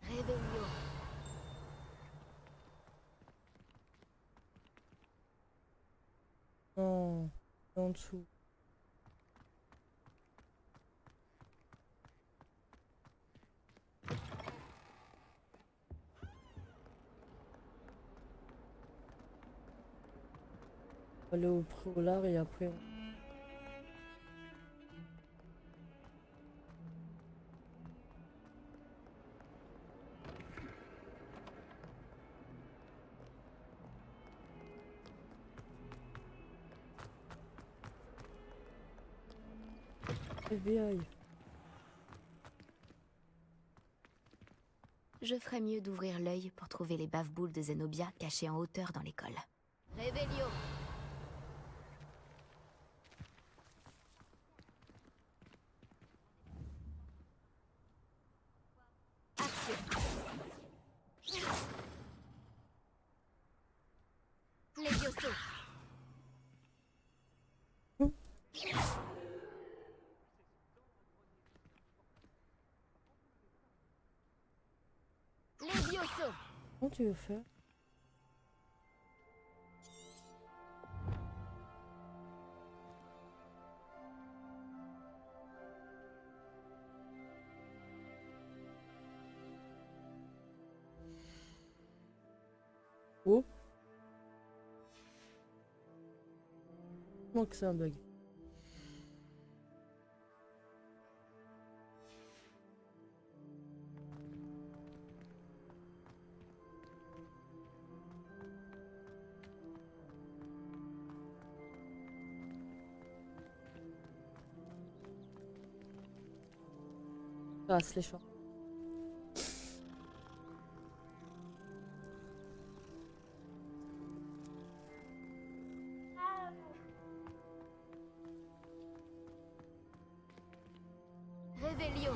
Revelio! Non, en dessous. On va aller au préolard et après. FBI. Je ferais mieux d'ouvrir l'œil pour trouver les bave-boules de Zenobia cachées en hauteur dans l'école. Revelio! Axio! Levioso! Levioso! Comment tu veux faire? Oh. Non que c'est un bug. Grâce les champs. Revelio!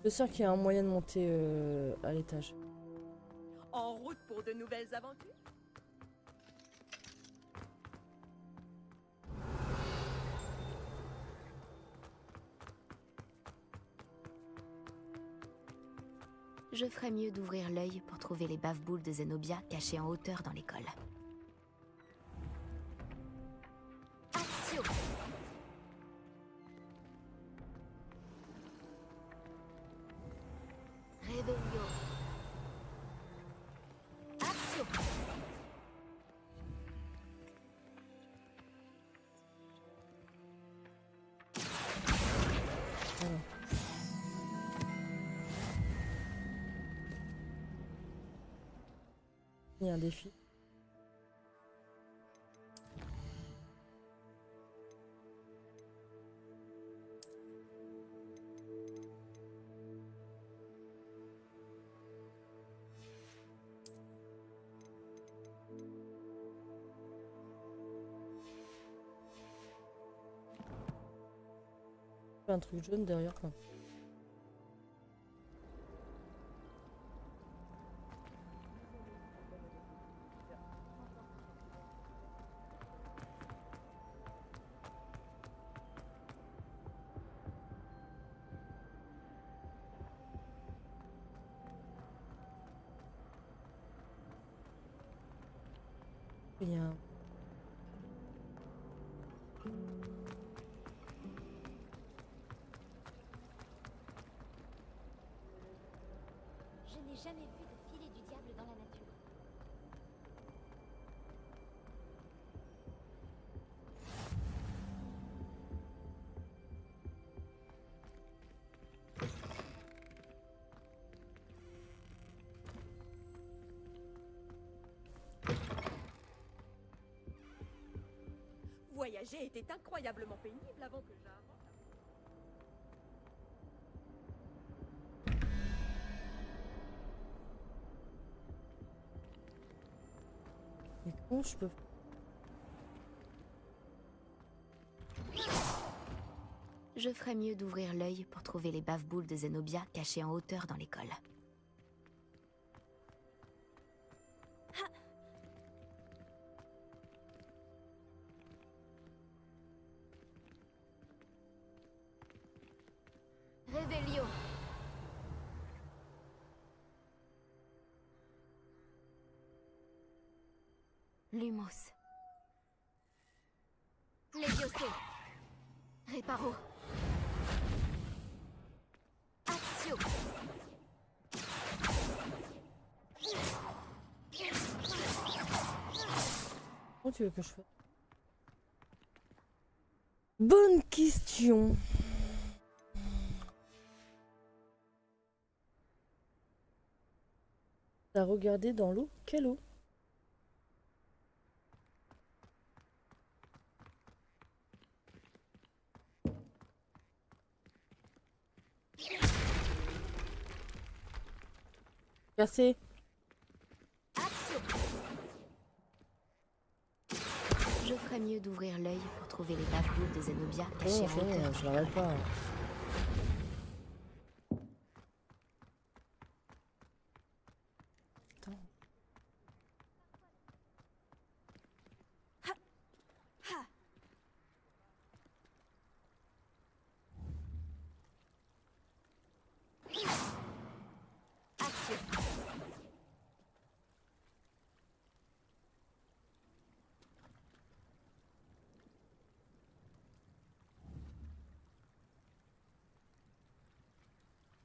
Je suis sûr qu'il y a un moyen de monter à l'étage. En route pour de nouvelles aventures? Je ferais mieux d'ouvrir l'œil pour trouver les bave-boules de Zenobia cachées en hauteur dans l'école. Axio! Revelio! Axio! Voilà. Il y a un défi. Un truc jaune derrière quand même. Rien. Je n'ai jamais vu de filet du diable dans la nature. Voyager était incroyablement pénible avant que j'invente. Mais comment je peux... Je ferais mieux d'ouvrir l'œil pour trouver les bave-boules de Zenobia cachées en hauteur dans l'école. Réveillon. Lumos. Levioso. Reparo. Actio. Comment tu veux que je fasse? Bonne question. T'as regardé dans l'eau? Quelle eau? Cassé. Je ferais mieux d'ouvrir l'œil pour trouver les bave-boules de Zenobia cachées en hauteur. Je l'arrête pas.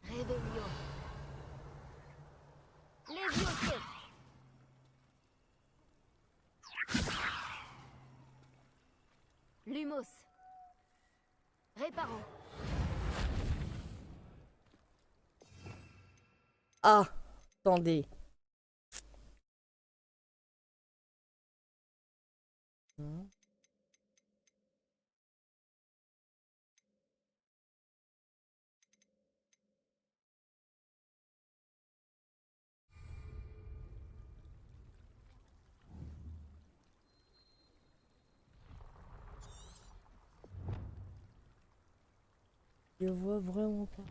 Réveillon. Levioso. Lumos. Reparo. Ah, attendez. Je vois vraiment pas.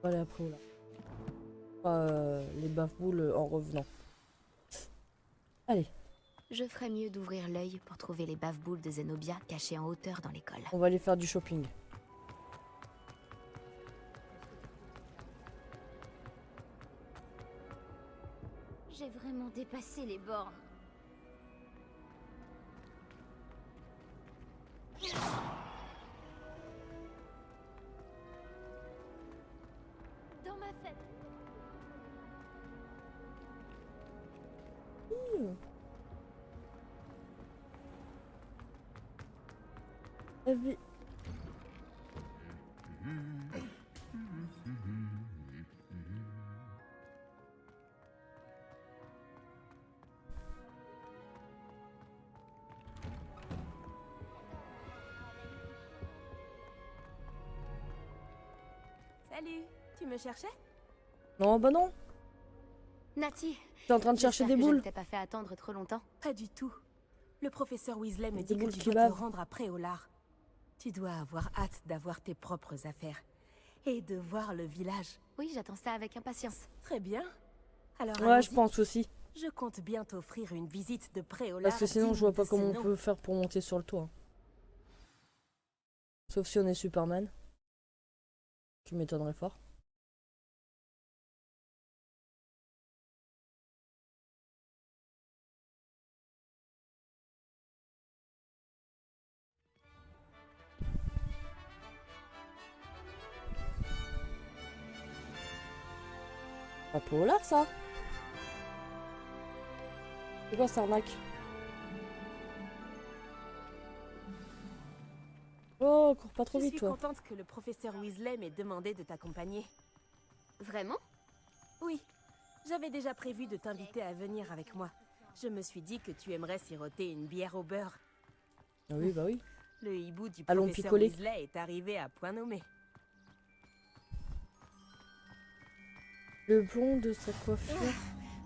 Voilà après là. Les bave-boules en revenant. Allez. Je ferais mieux d'ouvrir l'œil pour trouver les bave-boules de Zenobia cachées en hauteur dans l'école. On va aller faire du shopping. J'ai vraiment dépassé les bornes. Dans ma fête. Salut, tu me cherchais? Non, bah non. Natty, t'es en train de chercher des boules? Je ne t'ai pas fait attendre trop longtemps. Pas du tout. Le professeur Weasley me Des dit que boules tu qui dois te bavent. rendre à Préolard. Tu dois avoir hâte d'avoir tes propres affaires et de voir le village. Oui, j'attends ça avec impatience. Très bien. Alors Ouais, je pense aussi. Je compte bien t'offrir une visite de Préolard. Parce que sinon, je vois pas comment on Sinon- peut faire pour monter sur le toit. Sauf si on est Superman. Qui m'étonnerait fort. Pas polar ça. C'est quoi cette arnaque? Oh, cours pas trop Je vite suis toi. contente que le professeur Weasley m'ait demandé de t'accompagner. Vraiment? Oui, j'avais déjà prévu de t'inviter à venir avec moi. Je me suis dit que tu aimerais siroter une bière au beurre. Ah oui, bah oui. Le hibou du Allons professeur picoler. Weasley est arrivé à point nommé. Le blond de sa coiffure.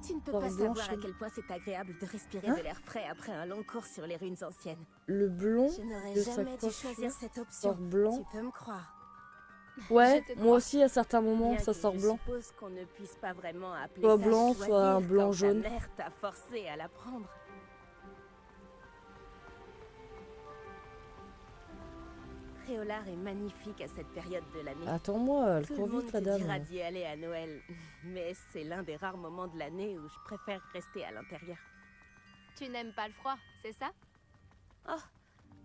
Tu ne peux Par pas blanche savoir à et- quel point c'est agréable de respirer Hein de l'air frais après un long cours sur les ruines anciennes. Le blond Je n'aurais de sa jamais dû coiffure. choisir cette option. Sort blanc. Tu peux me croire. Ouais, Je te moi aussi à certains moments Bien ça que sort je blanc. suppose qu'on ne puisse pas vraiment appeler Soit ça blanc, choisir soit un blanc quand jaune. Ta mère t'a forcé à l'apprendre. Préolard est magnifique à cette période de l'année. Attends-moi, elle Tout court le monde vite la te dame. dira d'y aller à Noël, mais c'est l'un des rares moments de l'année où je préfère rester à l'intérieur. Tu n'aimes pas le froid, c'est ça? Oh,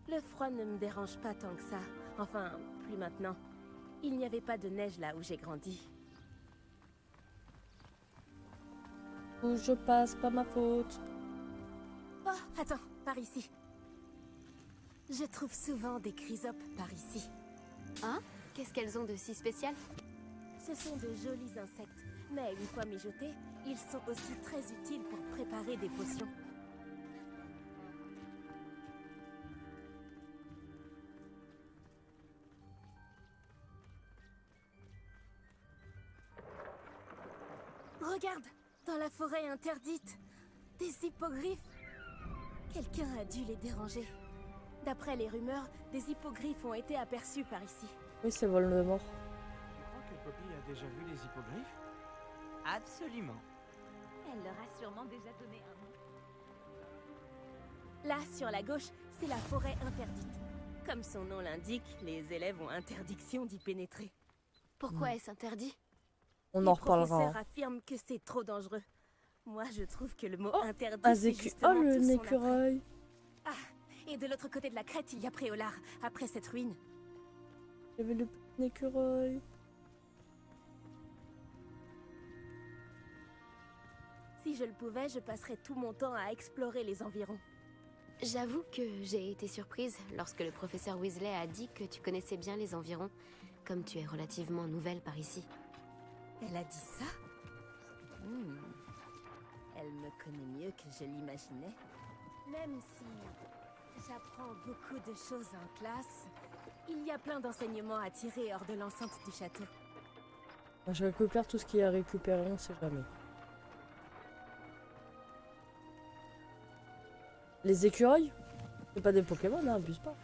le froid ne me dérange pas tant que ça. Enfin, plus maintenant. Il n'y avait pas de neige là où j'ai grandi. Où je passe, pas ma faute. Oh, attends, par ici. Je trouve souvent des chrysopes par ici. Hein? Qu'est-ce qu'elles ont de si spécial? Ce sont de jolis insectes, mais une fois mijotés, ils sont aussi très utiles pour préparer des potions. Regarde, dans la forêt interdite, des hippogriffes. Quelqu'un a dû les déranger. D'après les rumeurs, des hippogriffes ont été aperçus par ici. Oui, c'est Voldemort. Tu crois que Poppy a déjà vu les hippogriffes? Absolument. Elle leur a sûrement déjà donné un nom. Là, sur la gauche, c'est la forêt interdite. Comme son nom l'indique, les élèves ont interdiction d'y pénétrer. Pourquoi est-ce interdit? On Les en reparlera. professeurs affirment que c'est trop dangereux. Moi, je trouve que le mot interdit, Un c'est écu... justement Oh, le tout son écureuil. attrait. Ah, et de l'autre côté de la crête, il y a Préolard, après cette ruine. Il y avait le petit écureuil. Si je le pouvais, je passerais tout mon temps à explorer les environs. J'avoue que j'ai été surprise lorsque le professeur Weasley a dit que tu connaissais bien les environs, comme tu es relativement nouvelle par ici. Elle a dit ça? Elle me connaît mieux que je l'imaginais. Même si j'apprends beaucoup de choses en classe, il y a plein d'enseignements à tirer hors de l'enceinte du château. Je récupère tout ce qu'il y a à récupérer, on sait jamais. Les écureuils? C'est pas des Pokémon, hein, abuse pas.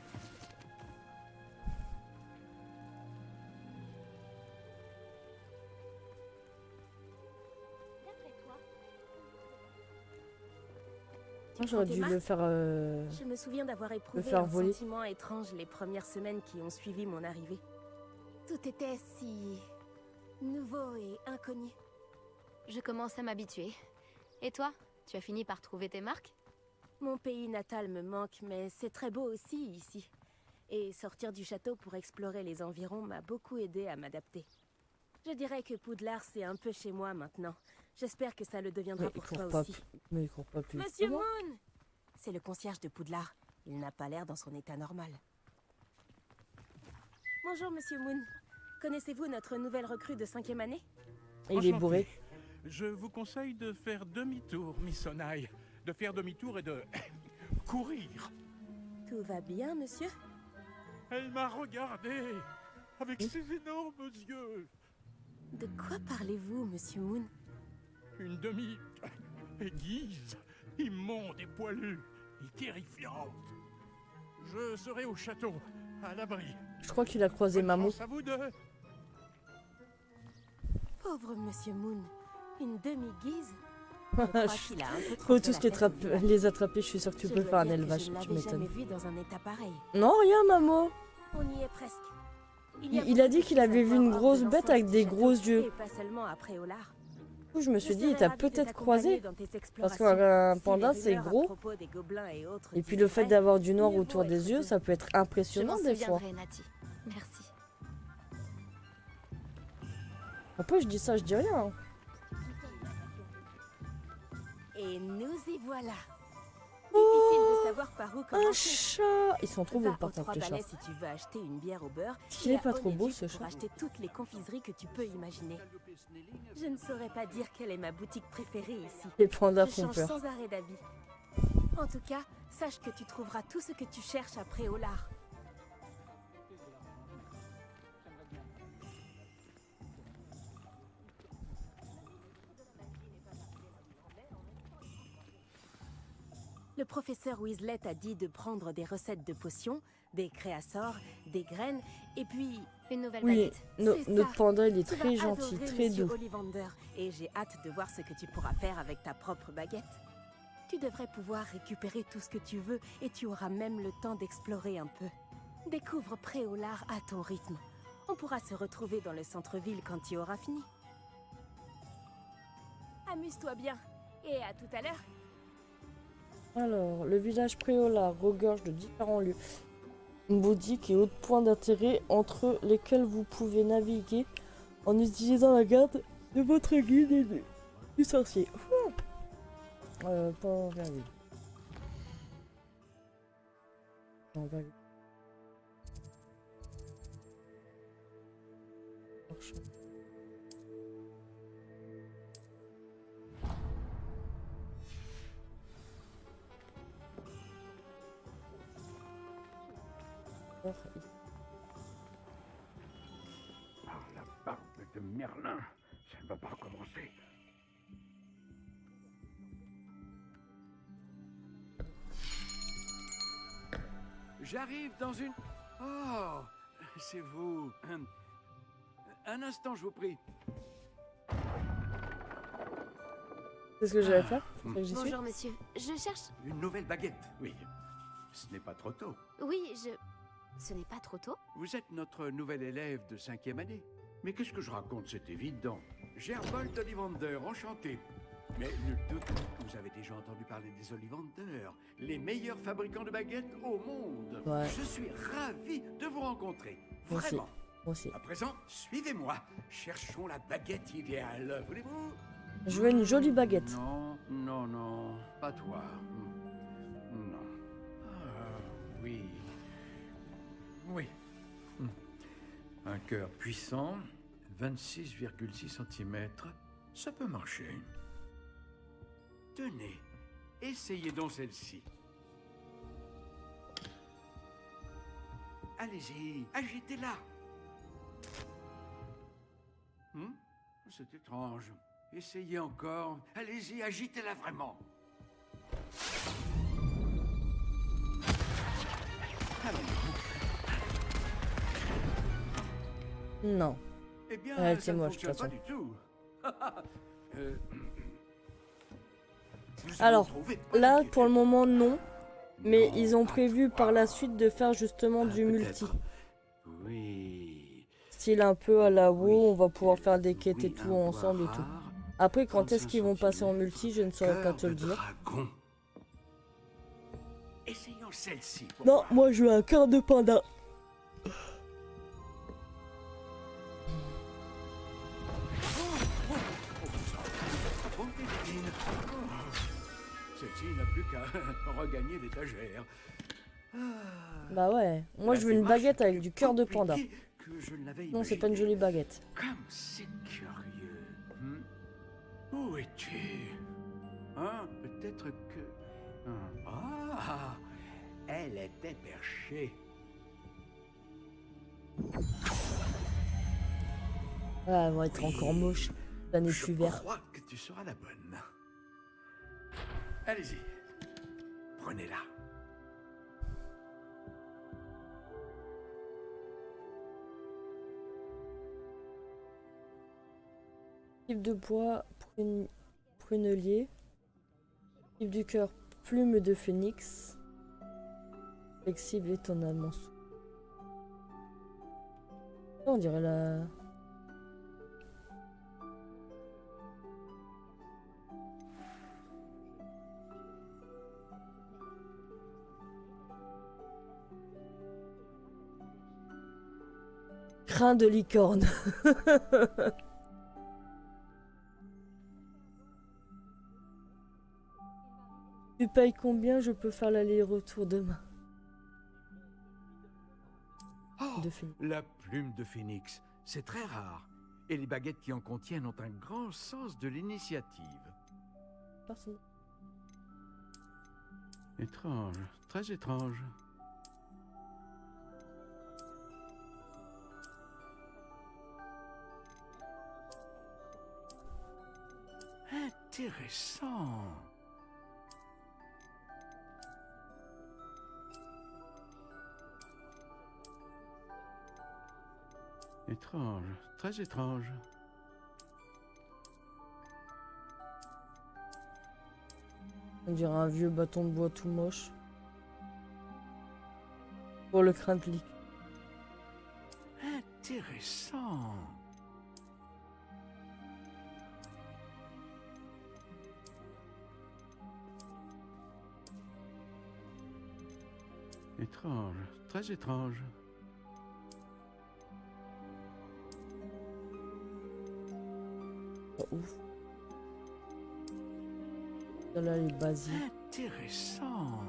Moi j'aurais dû le faire Je me souviens d'avoir éprouvé faire un voler. sentiment étrange les premières semaines qui ont suivi mon arrivée. Tout était si nouveau et inconnu. Je commence à m'habituer. Et toi, tu as fini par trouver tes marques? Mon pays natal me manque, mais c'est très beau aussi ici. Et sortir du château pour explorer les environs m'a beaucoup aidé à m'adapter. Je dirais que Poudlard, c'est un peu chez moi maintenant. J'espère que ça le deviendra Mais il pour court toi pas aussi. mais il court pas plus. Monsieur que moi. Moon! C'est le concierge de Poudlard. Il n'a pas l'air dans son état normal. Bonjour, Monsieur Moon. Connaissez-vous notre nouvelle recrue de 5e année? Et il est bourré. Je vous conseille de faire demi-tour, Miss Onaï. De faire demi-tour et de courir. Tout va bien, monsieur? Elle m'a regardé avec ses énormes yeux. De quoi parlez-vous, Monsieur Moon? Une demi-aiguise, immonde et poilue, et terrifiante. Je serai au château, à l'abri. Je crois qu'il a croisé Mamou. À vous deux. Pauvre Monsieur Moon. Une demi-guise? Je crois qu'il a un peu trop Faut fait tous la les, fête. les attraper, je suis sûre que tu Je peux dois faire un dire que élevage, je tu l'avais m'étonnes. jamais vu dans un état pareil. Non, rien, maman. On y est presque. Il a dit qu'il avait vu une grosse bête avec des gros yeux. Et pas seulement à Préolard. Du coup, je me suis dit, il serais t'a ravie de peut-être t'accompagner croisé. dans tes Parce explorations. qu'un Si panda, les c'est rumeurs à gros. propos des gobelins et autres Et puis disent le fait vrai, d'avoir du noir mieux autour vaut des être yeux, deux. ça peut être Je m'en impressionnant des fois. souviendrai, Nati. Merci. Après, je dis ça, je dis rien. Hein. Et nous y voilà. Difficile de savoir par où Un commencer. chat. Ils sont trop beaux Va par aux contre, Trois les chats. Balais si tu veux acheter une bière au beurre. Il est et pas à trop beau, Onedic ce pour chat. acheter toutes les confiseries que tu peux imaginer. Je ne saurais pas dire quelle est ma boutique préférée ici. Les pandas Je font change peur. sans arrêt d'avis. En tout cas, sache que tu trouveras tout ce que tu cherches à Préolard. Le professeur Weasley t'a dit de prendre des recettes de potions, des créassors, des graines, et puis une nouvelle Oui, baguette. C'est notre ça. panda, il est Tu très vas gentil, adorer très Monsieur doux. Ollivander, et j'ai hâte de voir ce que tu pourras faire avec ta propre baguette. Tu devrais pouvoir récupérer tout ce que tu veux, et tu auras même le temps d'explorer un peu. Découvre Préolard à ton rythme. On pourra se retrouver dans le centre-ville quand tu auras fini. Amuse-toi bien, et à tout à l'heure. Alors, le village Préolard regorge de différents lieux, bouddhiques et autres points d'intérêt entre lesquels vous pouvez naviguer en utilisant la garde de votre guide et du sorcier. Point virgule. On va... Par la barbe de Merlin, ça ne va pas recommencer. J'arrive dans une... Oh, c'est vous. Un instant, je vous prie. C'est ce que j'allais faire, c'est ça que j'y suis. Bonjour, monsieur. Je cherche... Une nouvelle baguette, oui. Ce n'est pas trop tôt. Oui, Ce n'est pas trop tôt? Vous êtes notre nouvel élève de 5e année. Mais qu'est-ce que je raconte? C'est évident. Gerbold Ollivander, enchanté. Mais nul doute que vous avez déjà entendu parler des Ollivander, les meilleurs fabricants de baguettes au monde. Ouais. Je suis ravi de vous rencontrer. Moi aussi. Vraiment. Moi aussi. À présent, suivez-moi. Cherchons la baguette idéale. Voulez-vous? Je veux une jolie baguette. Non, non, non. Pas toi. Non. Ah, oui. Oui. Un cœur puissant, 26,6 cm. Ça peut marcher. Tenez, essayez donc celle-ci. Allez-y, agitez-la. C'est étrange. Essayez encore. Allez-y, agitez-la vraiment. Non. Eh bien, Ouais, ça c'est ne moche, de toute fonctionne pas façon. du tout. Nous Alors, allons trouver pas là, d'inquiétude. pour le moment, non. Mais Non, ils ont pas prévu toi. par la suite de faire justement du Peut-être. multi. Oui. Style un peu à la WoW, Oui. on va pouvoir faire des quêtes et Oui, tout un ensemble et bois tout. rare, Après, quand est-ce 35 qu'ils vont passer en centimètres. multi, je ne saurais pas Cœur te le de dire. dragon. Essayons celle-ci. pour Non, voir. moi je veux un cœur de panda. Celle-ci n'a plus qu'à regagner l'étagère. Bah ouais, moi La je veux une démarche baguette avec est du cœur de plus panda. compliquée que je ne l'avais Non, c'est pas une imaginé. jolie baguette. Comme c'est curieux. Où es-tu? Hein? Peut-être que... Ah! Elle était perchée. Ah, elle va être encore moche. L'année Je plus vert. crois que tu seras la bonne. Allez-y. Prenez-la. Type de bois, prunelier. Type du cœur, plume de phénix. Flexible, étonnamment souple. On dirait la... Crin de licorne. Tu payes combien? Je peux faire l'aller-retour demain. De phénix. La plume de phénix, c'est très rare. Et les baguettes qui en contiennent ont un grand sens de l'initiative. Personne. Étrange, très étrange. Intéressant. Étrange, très étrange. On dirait un vieux bâton de bois tout moche. Pour le crâne de licorne. Intéressant. Étrange, très étrange. Oh, ouf. Là, les basiques. Intéressant.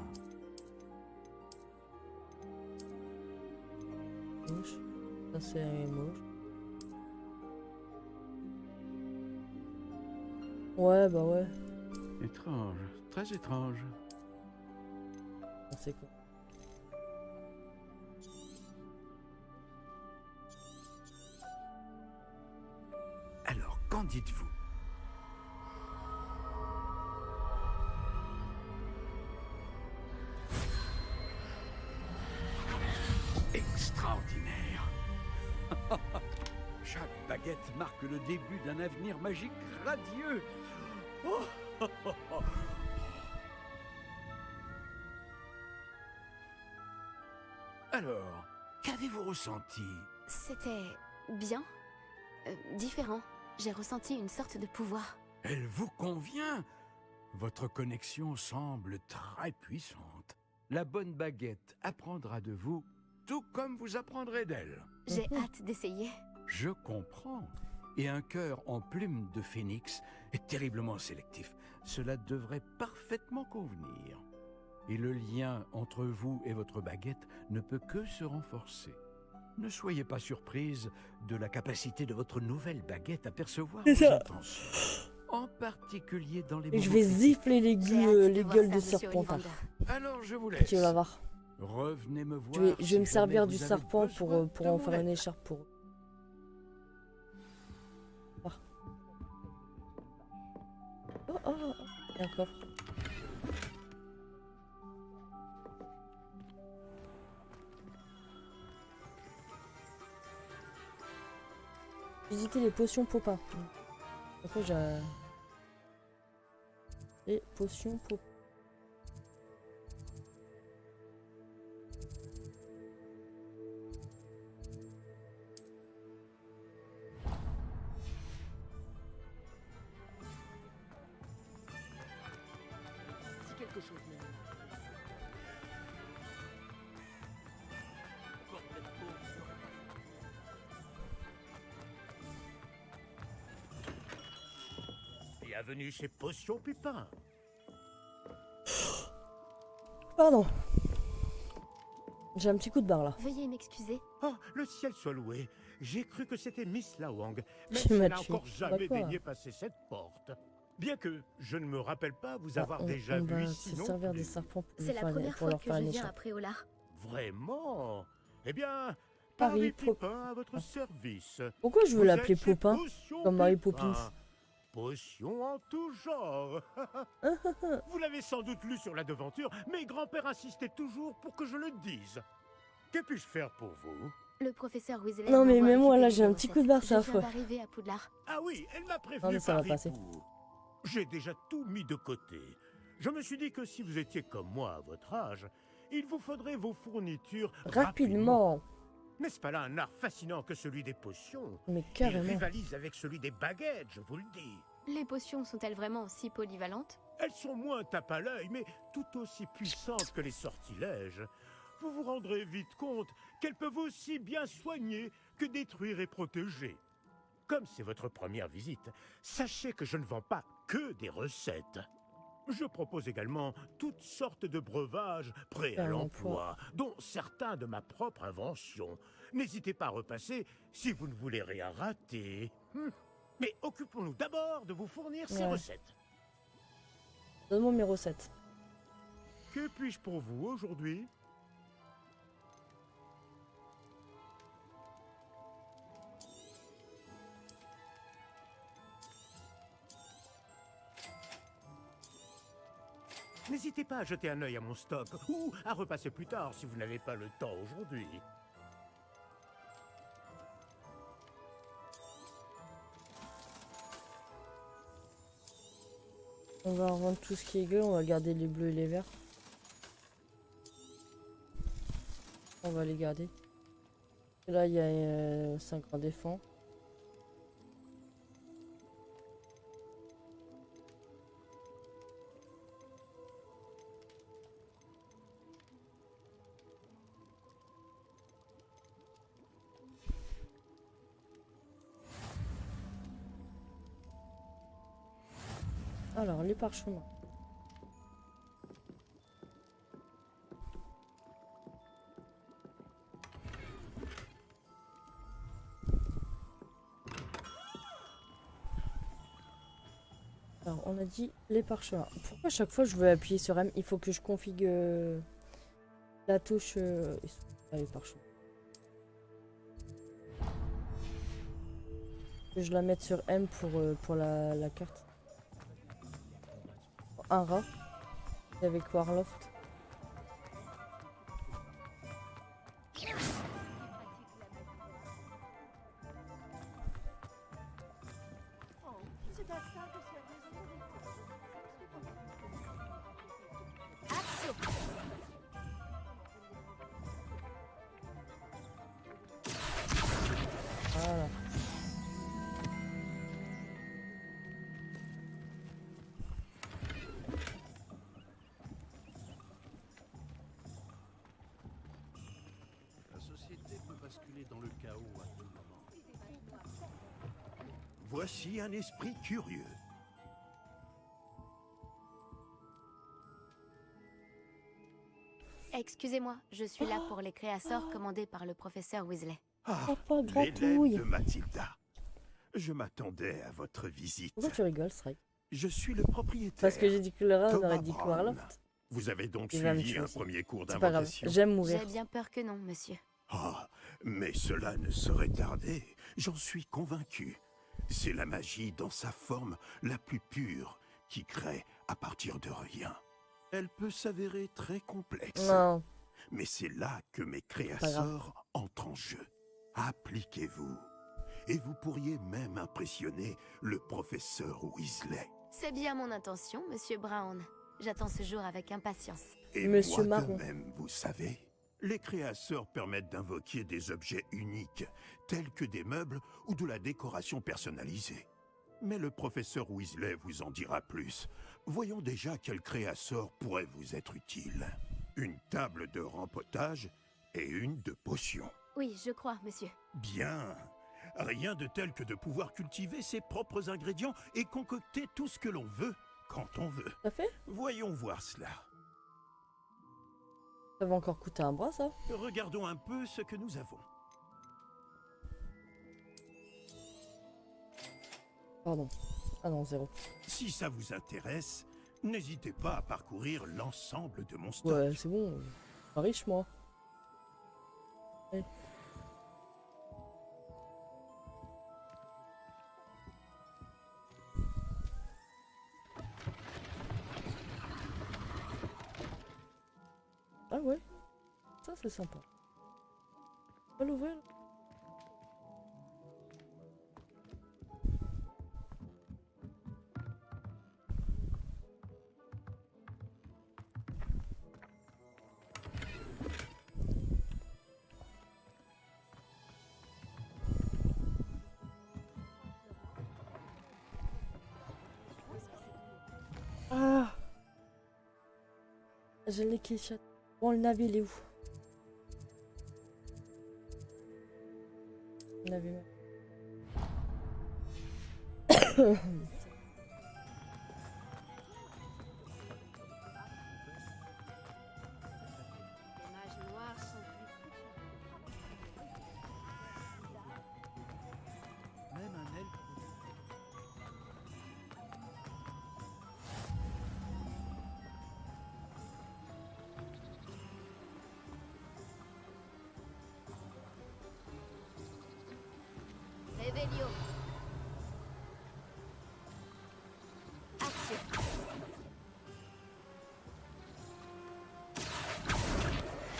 Moche. Ça, c'est moche. Ouais, bah ouais. Étrange, très étrange. C'est quoi? Alors, qu'en dites-vous? Extraordinaire. Chaque baguette marque le début d'un avenir magique radieux. Oh. Alors, qu'avez-vous ressenti? C'était bien, différent. J'ai ressenti une sorte de pouvoir. Elle vous convient? Votre connexion semble très puissante. La bonne baguette apprendra de vous, tout comme vous apprendrez d'elle. J'ai hâte d'essayer. Je comprends. Et un cœur en plume de phénix est terriblement sélectif. Cela devrait parfaitement convenir. Et le lien entre vous et votre baguette ne peut que se renforcer. Ne soyez pas surprise de la capacité de votre nouvelle baguette à percevoir vos intentions. En particulier dans les Et je moments vais critiques. ziffler les gueules de serpent. Alors je vous laisse. Tu vas voir. Revenez me voir. Je vais si me servir jamais du vous avez serpent besoin pour de en mon faire une aide. écharpe pour eux. Oh, oh, oh. D'accord. Visiter les potions Popin. Après j'ai... Les potions Popin. Si quelque chose m'est Bienvenue chez Potion Pupin. Pardon. J'ai un petit coup de barre là. Veuillez m'excuser. Oh, le ciel soit loué. J'ai cru que c'était Miss Lawang, mais Tu m'as elle n'a tué. encore jamais D'accord. daigné passer cette porte. Bien que je ne me rappelle pas vous Ah, avoir déjà on vu va ici se non servir plus. des serpents pour, C'est la première pour fois leur que faire je une viens à écharpe. Préolard. Vraiment? Eh bien, Paris Paris Pupin à votre service. Pourquoi je veux Vous l'appeler êtes chez Popin Potion comme Mary Pupin. Poppins? Potion en tout genre. Vous l'avez sans doute lu sur la devanture, mais grand-père insistait toujours pour que je le dise. Que puis-je faire pour vous? Le professeur Weasley. Non, mais m'envoie même moi, là, récupérer j'ai un des petit recettes. coup de barre, c'est Je viens affreux. d'arriver à Poudlard. Ah oui, elle m'a Non, prévenu mais ça va par passer. écoute. J'ai déjà tout mis de côté. Je me suis dit que si vous étiez comme moi à votre âge, il vous faudrait vos fournitures rapidement. N'est-ce pas là un art fascinant que celui des potions? Mais Il carrément. rivalise avec celui des baguettes, je vous le dis. Les potions sont-elles vraiment aussi polyvalentes? Elles sont moins tape à l'œil, mais tout aussi puissantes que les sortilèges. Vous vous rendrez vite compte qu'elles peuvent aussi bien soigner que détruire et protéger. Comme c'est votre première visite, sachez que je ne vends pas que des recettes. Je propose également toutes sortes de breuvages prêts à l'emploi, dont certains de ma propre invention. N'hésitez pas à repasser si vous ne voulez rien rater. Mais occupons-nous d'abord de vous fournir ces recettes. Donne-moi mes recettes. Que puis-je pour vous aujourd'hui? N'hésitez pas à jeter un œil à mon stock, ou à repasser plus tard si vous n'avez pas le temps aujourd'hui. On va revendre tout ce qui est gueule, on va garder les bleus et les verts. On va les garder. Et là, il y a 5 grands défense. Alors, les parchemins. Alors, on a dit les parchemins. Pourquoi à chaque fois je veux appuyer sur M? Il faut que je configure la touche... les parchemins. Que je la mette sur M pour la carte. Un rat avec Warloft. Voilà. La société peut basculer dans le chaos à tout moment. Voici un esprit curieux. Excusez-moi, je suis là pour les créasseurs commandés par le professeur Weasley. L'élève de Mathilda. Je m'attendais à votre visite. Pourquoi tu rigoles, Strike? Je suis le propriétaire. Parce que j'ai dit que le rat, on Thomas aurait dit que Brown. Warloft. Vous avez donc Il va me suivi tuer un aussi. premier cours C'est pas grave, d'invocation. j'aime mourir. J'ai bien peur que non, monsieur. Ah, mais cela ne saurait tarder. J'en suis convaincu. C'est la magie dans sa forme la plus pure qui crée à partir de rien. Elle peut s'avérer très complexe. Non. Mais c'est là que mes Pas grave. créateurs entrent en jeu. Appliquez-vous. Et vous pourriez même impressionner le professeur Weasley. C'est bien mon intention, monsieur Brown. J'attends ce jour avec impatience. Et Monsieur moi Marron. de même, vous savez. Les créateurs permettent d'invoquer des objets uniques, tels que des meubles ou de la décoration personnalisée. Mais le professeur Weasley vous en dira plus. Voyons déjà quel créateur pourrait vous être utile. Une table de rempotage et une de potions. Oui, je crois, monsieur. Bien. Rien de tel que de pouvoir cultiver ses propres ingrédients et concocter tout ce que l'on veut, quand on veut. Ça fait? Voyons voir cela. Ça va encore coûter un bras, ça? Regardons un peu ce que nous avons. Pardon. Ah non, 0. Si ça vous intéresse, n'hésitez pas à parcourir l'ensemble de mon stock. Ouais, c'est bon. Pas riche, moi. Allez. Ah ouais. Ça, c'est sympa. On va l'ouvrir. J'ai les clichés. Bon, le navire, il est où? Le navire. Même un elfe. Réveillon. Action.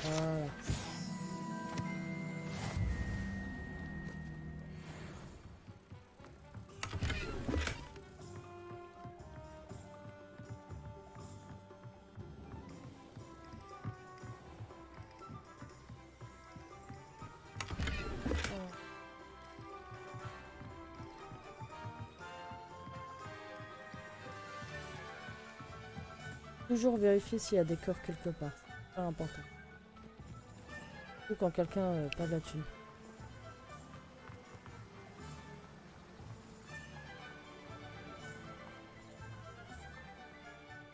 Voilà. Toujours vérifier s'il y a des coffres quelque part. C'est pas important. Ou quand quelqu'un pas de la thune.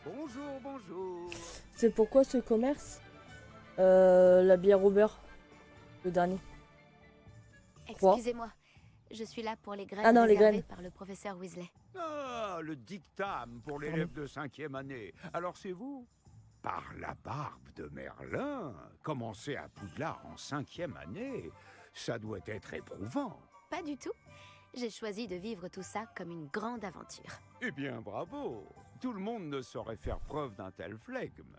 Bonjour, bonjour. C'est pourquoi ce commerce la bière au beurre. Le dernier. Quoi? Excusez-moi. Je suis là pour les graines Ah non, les réservées graines. par le professeur Weasley. Ah, le dictame pour l'élève de 5e année. Alors c'est vous? Par la barbe de Merlin, commencer à Poudlard en 5e année, ça doit être éprouvant. Pas du tout. J'ai choisi de vivre tout ça comme une grande aventure. Eh bien, bravo. Tout le monde ne saurait faire preuve d'un tel flegme.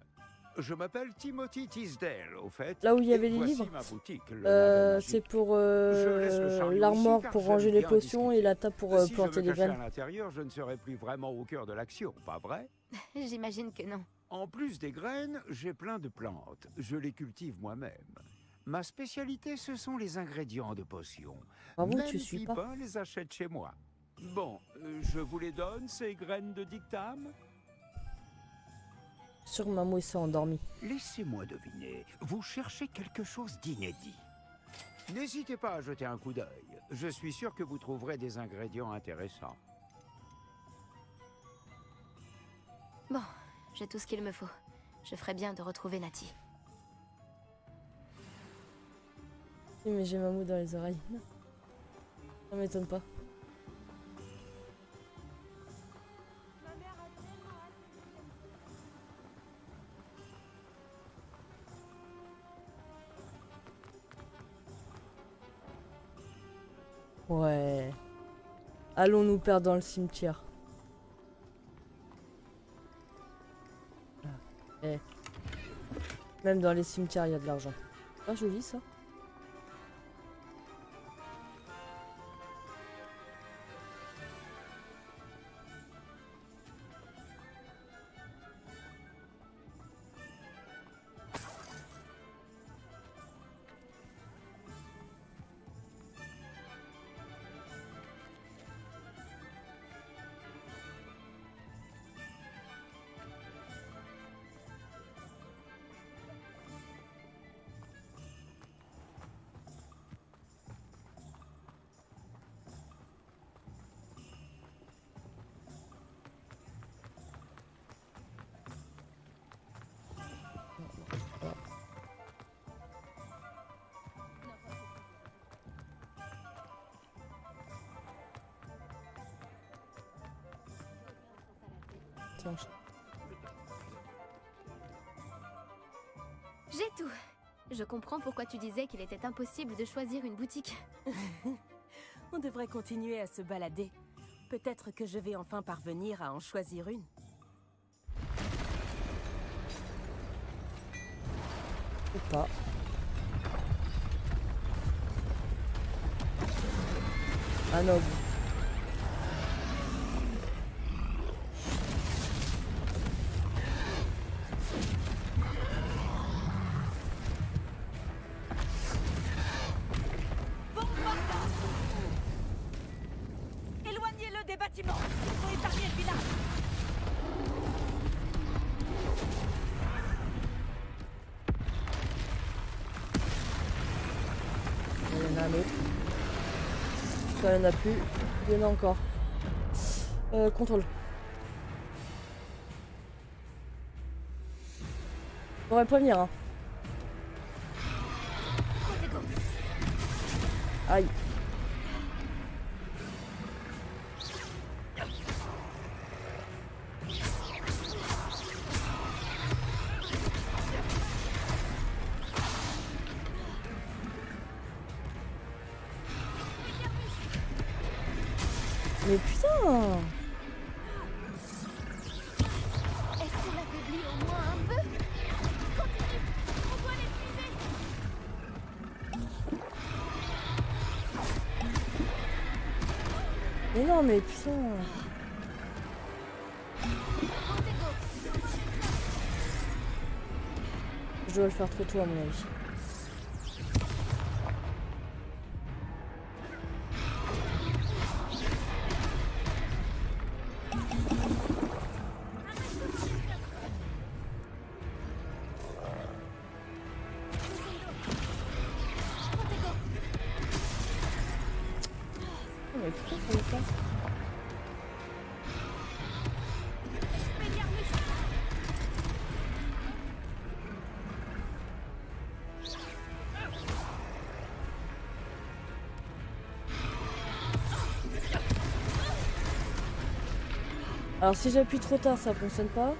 Je m'appelle Timothy Tisdale, au fait. Là où il y avait et les voici livres, ma boutique, le Navet Magique. c'est pour Je laisse le chariot l'armoire ici, car pour j'aime ranger les bien potions et la table pour Si je planter me les cachais à graines. l'intérieur, je ne serais plus vraiment au cœur de l'action, pas vrai? J'imagine que non. En plus des graines, j'ai plein de plantes. Je les cultive moi-même. Ma spécialité, ce sont les ingrédients de potions. Bravo, Même tu suis Pipin pas. les achète chez moi. Bon, je vous les donne, ces graines de dictame? Sur Mamou, il s'est endormi. Laissez-moi deviner, vous cherchez quelque chose d'inédit. N'hésitez pas à jeter un coup d'œil. Je suis sûr que vous trouverez des ingrédients intéressants. Bon, j'ai tout ce qu'il me faut. Je ferais bien de retrouver Nati. Oui, mais j'ai Mamou dans les oreilles. Ça m'étonne pas. Ouais. Allons nous perdre dans le cimetière. Eh. Même dans les cimetières, il y a de l'argent. Pas joli ça. J'ai tout. Je comprends pourquoi tu disais qu'il était impossible de choisir une boutique. On devrait continuer à se balader. Peut-être que je vais enfin parvenir à en choisir une. Ou pas. Un ogre. Éloignez-le des bâtiments. Il faut épargner le village. Quand il n'y en a plus, il y en a encore. Contrôle. On pourrait prévenir, hein. Aïe. Mais putain! Est-ce qu'on l'affaiblit au moins un peu? Continue! On doit l'épuiser! Mais non, mais putain! Je dois le faire trop tôt à mon avis. Mais putain, ça me passe. Alors si j'appuie trop tard, ça fonctionne pas.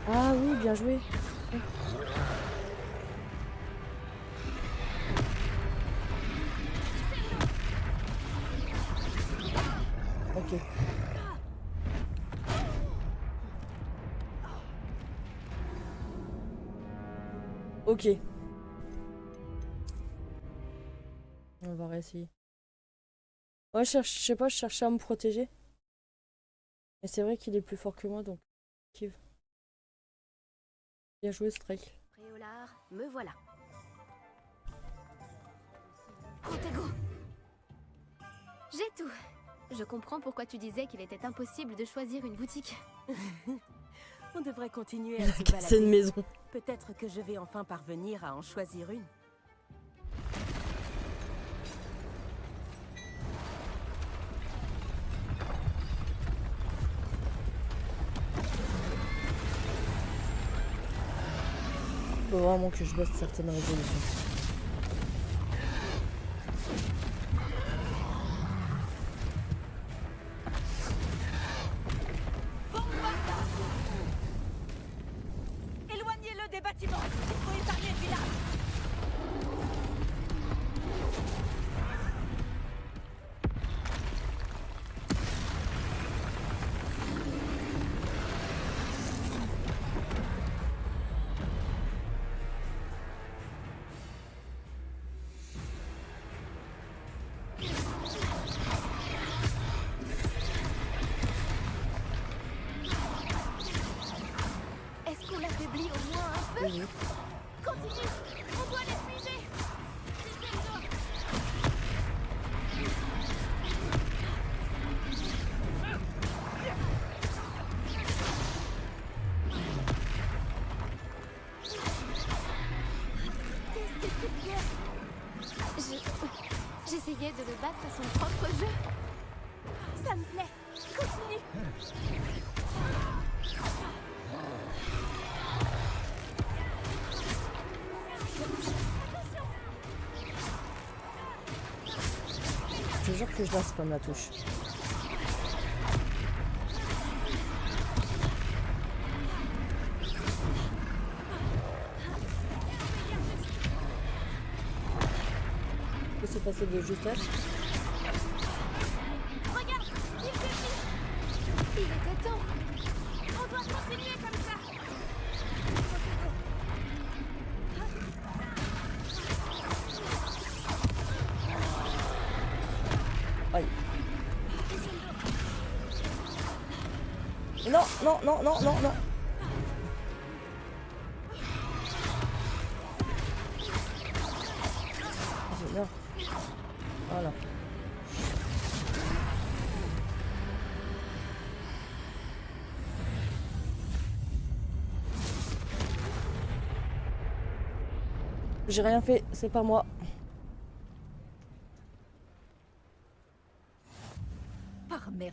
Ah oui, bien joué. Ok. Ok. On va réessayer. Ouais, je sais pas, je cherchais à me protéger. Mais c'est vrai qu'il est plus fort que moi, donc... Kiv. Bien joué, Strike. Préolard, me voilà. Protego! J'ai tout. Je comprends pourquoi tu disais qu'il était impossible de choisir une boutique. On devrait continuer à se C'est balader. une maison. Peut-être que je vais enfin parvenir à en choisir une. Faut vraiment que je bosse certaines résolutions. Éloignez-le des bâtiments. Il faut épargner le village. Est-ce qu'on l'affaiblit au moins un peu? Oui. Continue! On doit l'épuiser! J'essayais de le battre à son propre jeu. Ça me plaît. Continue. Je te jure que je la spam la touche. Que s'est passé de justesse? Regarde, il suffit. Il était temps. On doit continuer comme ça. Aïe. Non, non, non, non, non, non. J'ai mort. Voilà. J'ai rien fait, c'est pas moi.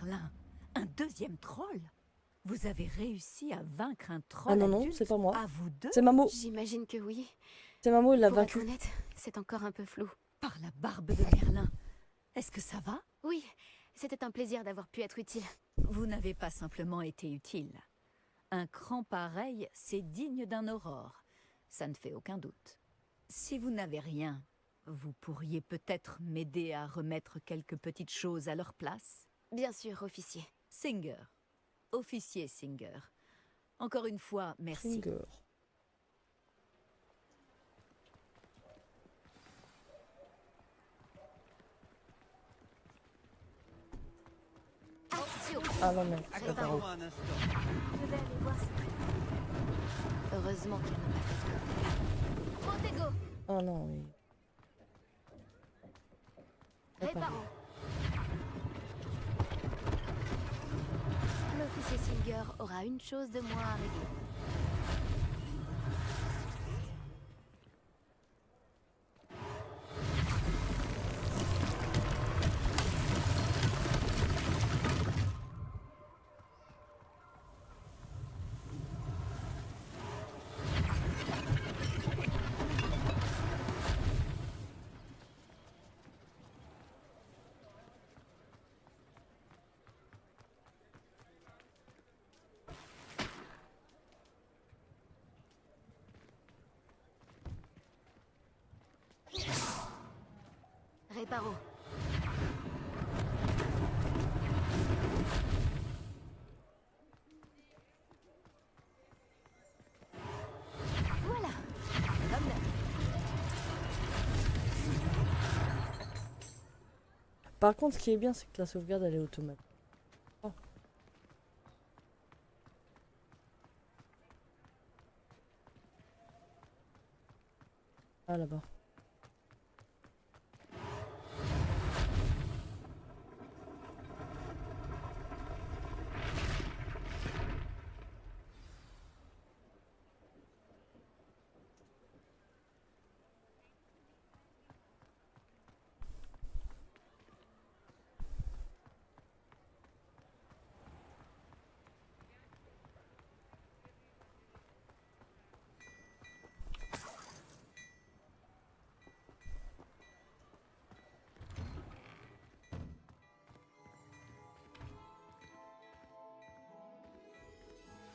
Merlin, un deuxième troll? Vous avez réussi à vaincre un troll Ah non, non, adulte c'est pas moi. à vous deux? C'est Mamo. J'imagine que oui. C'est Mamo, il l'a Pour être vaincu. honnête, c'est encore un peu flou. Par la barbe de Merlin. Est-ce que ça va? Oui, c'était un plaisir d'avoir pu être utile. Vous n'avez pas simplement été utile. Un cran pareil, c'est digne d'un aurore. Ça ne fait aucun doute. Si vous n'avez rien, vous pourriez peut-être m'aider à remettre quelques petites choses à leur place? Bien sûr, officier. Singer. Officier Singer. Encore une fois, merci. Singer. Ah non, mais c'est pas Réparo. Je vais aller voir si... Heureusement qu'il n'a pas fait trop. Montego. Oh non, oui. Réparo. L'officier Singer aura une chose de moins à régler. Réparo. Voilà. Comme neuf. Par contre, ce qui est bien, c'est que la sauvegarde, elle est automatique. Oh. Ah, là-bas.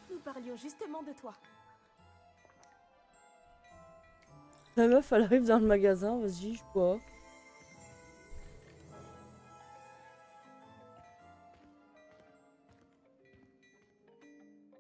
Nous parlions justement de toi. La meuf, elle arrive dans le magasin, vas-y, je bois.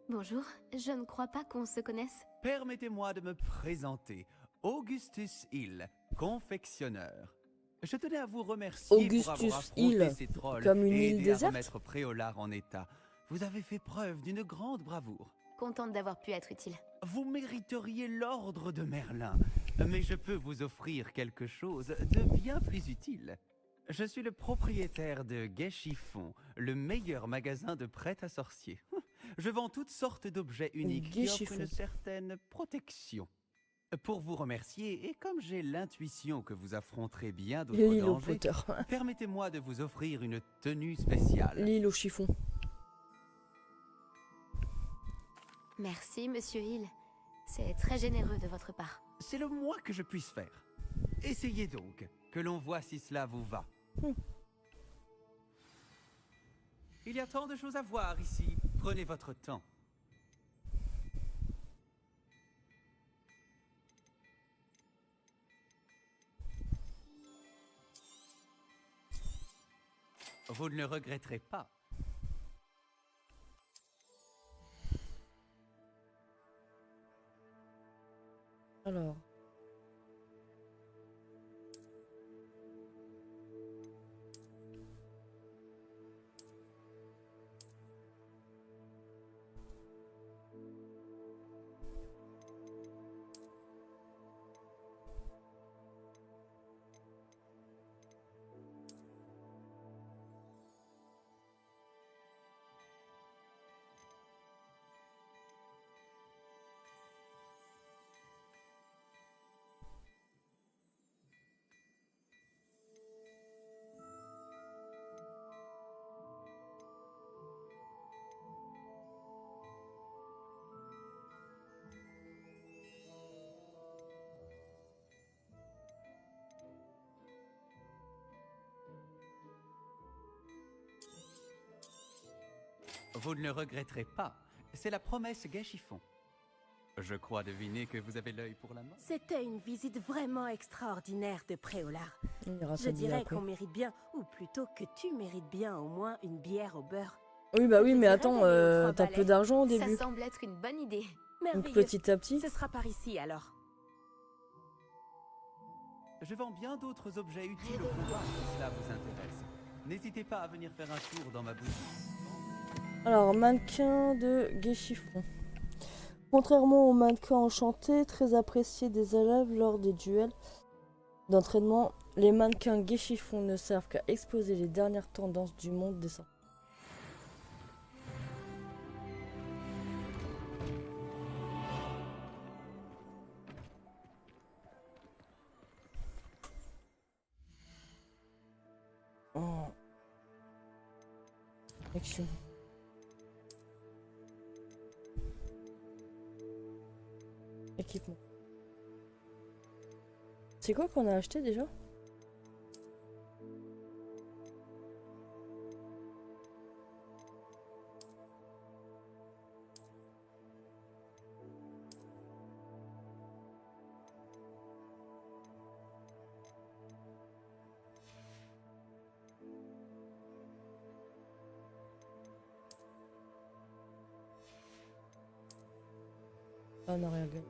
Bonjour, je ne crois pas qu'on se connaisse. Permettez-moi de me présenter. Augustus Hill, confectionneur. Je tenais à vous remercier pour avoir Augustus affronté Hill, ces trolls comme une et île aidé à déserte. remettre Préolard en état. Vous avez fait preuve d'une grande bravoure. Contente d'avoir pu être utile. Vous mériteriez l'ordre de Merlin, mais je peux vous offrir quelque chose de bien plus utile. Je suis le propriétaire de Gai Chiffon, le meilleur magasin de prêt à sorcier. Je vends toutes sortes d'objets uniques qui offrent Chiffon. une certaine protection. Pour vous remercier, et comme j'ai l'intuition que vous affronterez bien d'autres L'île au dangers, Potter. permettez-moi de vous offrir une tenue spéciale. L'île au chiffon. Merci, Monsieur Hill. C'est très généreux de votre part. C'est le moins que je puisse faire. Essayez donc, que l'on voit si cela vous va. Il y a tant de choses à voir ici. Prenez votre temps. Vous ne le regretterez pas. Alors. Vous ne le regretterez pas. C'est la promesse Gâchiffon. Je crois deviner que vous avez l'œil pour la mort. C'était une visite vraiment extraordinaire de Préolard. ira Je s'habiller dirais après. qu'on mérite bien, ou plutôt que tu mérites bien au moins une bière au beurre. Oui, bah oui, mais attends, trois t'as balais. peu d'argent au Ça début. semble être une bonne idée. Donc Merveilleux. petit à petit. Ce sera par ici alors. Je vends bien d'autres objets utiles au pouvoir si cela vous intéresse. N'hésitez pas à venir faire un tour dans ma boutique. Alors, mannequin de Gêchiffon. Contrairement aux mannequins enchantés, très appréciés des élèves lors des duels d'entraînement, les mannequins Gêchiffon ne servent qu'à exposer les dernières tendances du monde des sorts. Oh. Action. Équipement. C'est quoi qu'on a acheté déjà? Ah, on n'a rien gagné.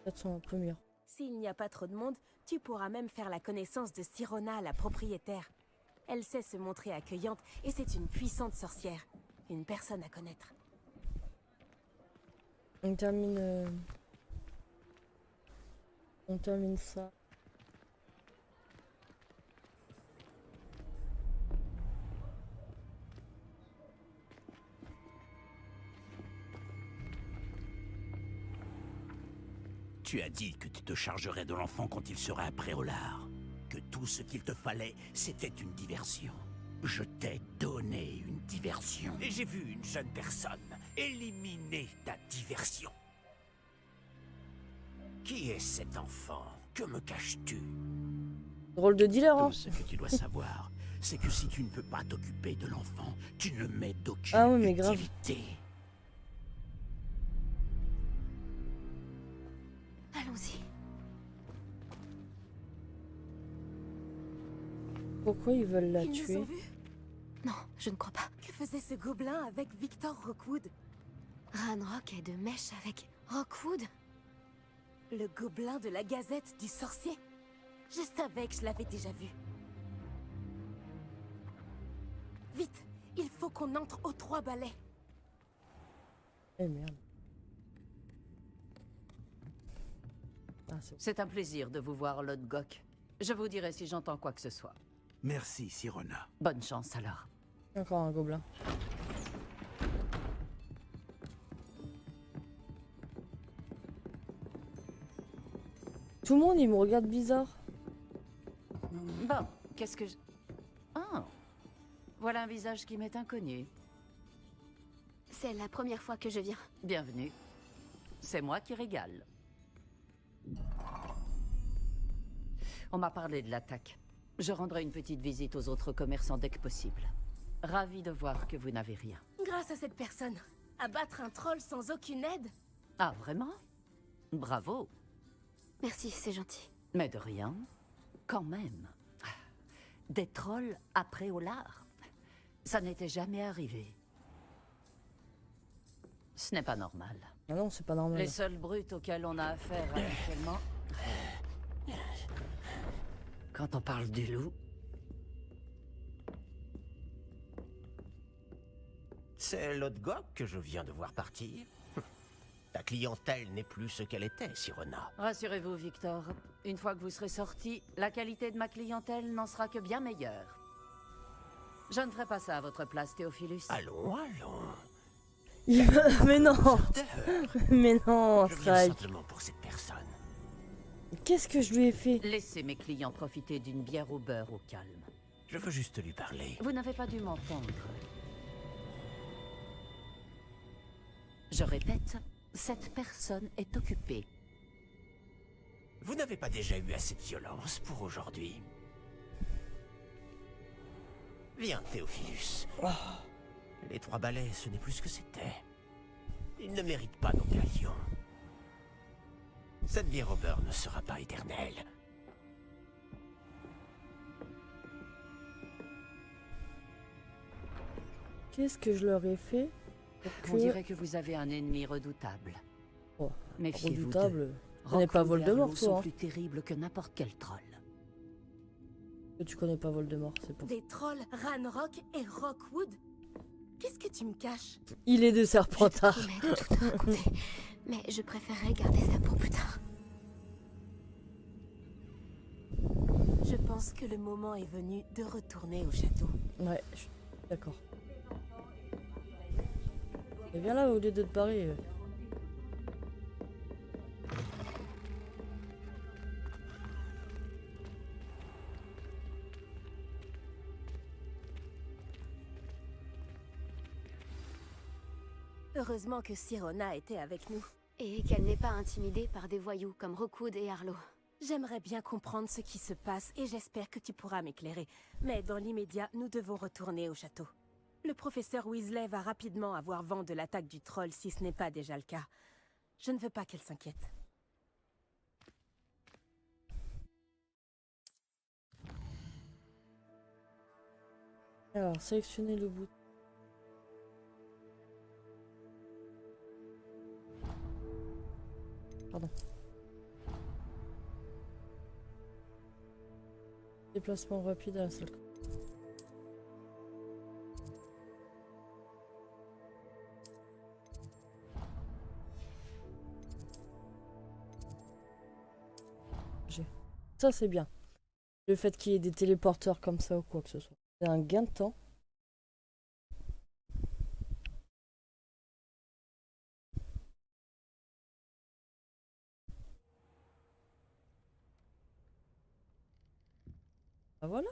Peut-être sont un peu mieux. S'il n'y a pas trop de monde, tu pourras même faire la connaissance de Sirona, la propriétaire. Elle sait se montrer accueillante et c'est une puissante sorcière. Une personne à connaître. On termine ça. Tu as dit que tu te chargerais de l'enfant quand il serait à Préolard. Que tout ce qu'il te fallait, c'était une diversion. Je t'ai donné une diversion. Et j'ai vu une jeune personne éliminer ta diversion. Qui est cet enfant? Que me caches-tu? Drôle de dealer, hein. Tout ce que tu dois savoir, c'est que si tu ne peux pas t'occuper de l'enfant, tu ne mets d'aucune Ah oui, mais grave. utilité. Allons-y. Pourquoi ils veulent la Ils nous tuer? ont vus? Non, je ne crois pas. Que faisait ce gobelin avec Victor Rockwood? Ranrock est de mèche avec Rockwood? Le gobelin de la Gazette du sorcier? Je savais que je l'avais déjà vu. Vite, il faut qu'on entre aux 3 balais. Eh merde. Ah, C'est un plaisir de vous voir, Lord Gok. Je vous dirai si j'entends quoi que ce soit. Merci, Sirona. Bonne chance alors. Encore un gobelin. Tout le monde, il me regarde bizarre. Bon, qu'est-ce que je... Ah, voilà un visage qui m'est inconnu. C'est la première fois que je viens. Bienvenue. C'est moi qui régale. On m'a parlé de l'attaque. Je rendrai une petite visite aux autres commerçants dès que possible. Ravi de voir que vous n'avez rien. Grâce à cette personne, abattre un troll sans aucune aide? Ah, vraiment? Bravo. Merci, c'est gentil. Mais de rien. Quand même. Des trolls après Olar. Ça n'était jamais arrivé. Ce n'est pas normal. Ah non, c'est pas normal. Les seuls brutes auxquels on a affaire habituellement... Quand on parle du loup... C'est l'autre Gok que je viens de voir partir. Ta clientèle n'est plus ce qu'elle était, Sirona. Rassurez-vous, Victor. Une fois que vous serez sorti, la qualité de ma clientèle n'en sera que bien meilleure. Je ne ferai pas ça à votre place, Théophilus. Allons, allons. Mais non. Mais non, Je viens Strike. simplement pour cette personne. Qu'est-ce que je lui ai fait? Laissez mes clients profiter d'une bière au beurre au calme. Je veux juste lui parler. Vous n'avez pas dû m'entendre. Je répète, cette personne est occupée. Vous n'avez pas déjà eu assez de violence pour aujourd'hui? Viens, Théophilus. Les 3 balais, ce n'est plus ce que c'était. Ils ne méritent pas nos galions. Cette bière au beurre ne sera pas éternelle. Qu'est-ce que je leur ai fait On dirait que vous avez un ennemi redoutable. Oh, Méfiez-vous redoutable. d'eux. Tu connais pas Rockwood et Voldemort, Harlow toi, sont hein. plus terribles que n'importe quel troll. Tu connais pas Voldemort, c'est pour ça. Des trolls, Ranrock et Rockwood? Qu'est-ce que tu me caches? Il est de Serpentard. Je te promets de tout te raconter, mais je préférerais garder ça pour plus tard. Je pense que le moment est venu de retourner au château. Ouais, je suis d'accord. Et viens là au lieu de te barrer. Heureusement que Sirona était avec nous. Et qu'elle n'est pas intimidée par des voyous comme Rookwood et Harlow. J'aimerais bien comprendre ce qui se passe et j'espère que tu pourras m'éclairer. Mais dans l'immédiat, nous devons retourner au château. Le professeur Weasley va rapidement avoir vent de l'attaque du troll si ce n'est pas déjà le cas. Je ne veux pas qu'elle s'inquiète. Alors, sélectionnez le bout. Pardon. Déplacement rapide à la salle. Ça c'est bien. Le fait qu'il y ait des téléporteurs comme ça ou quoi que ce soit. C'est un gain de temps. Ah, voilà.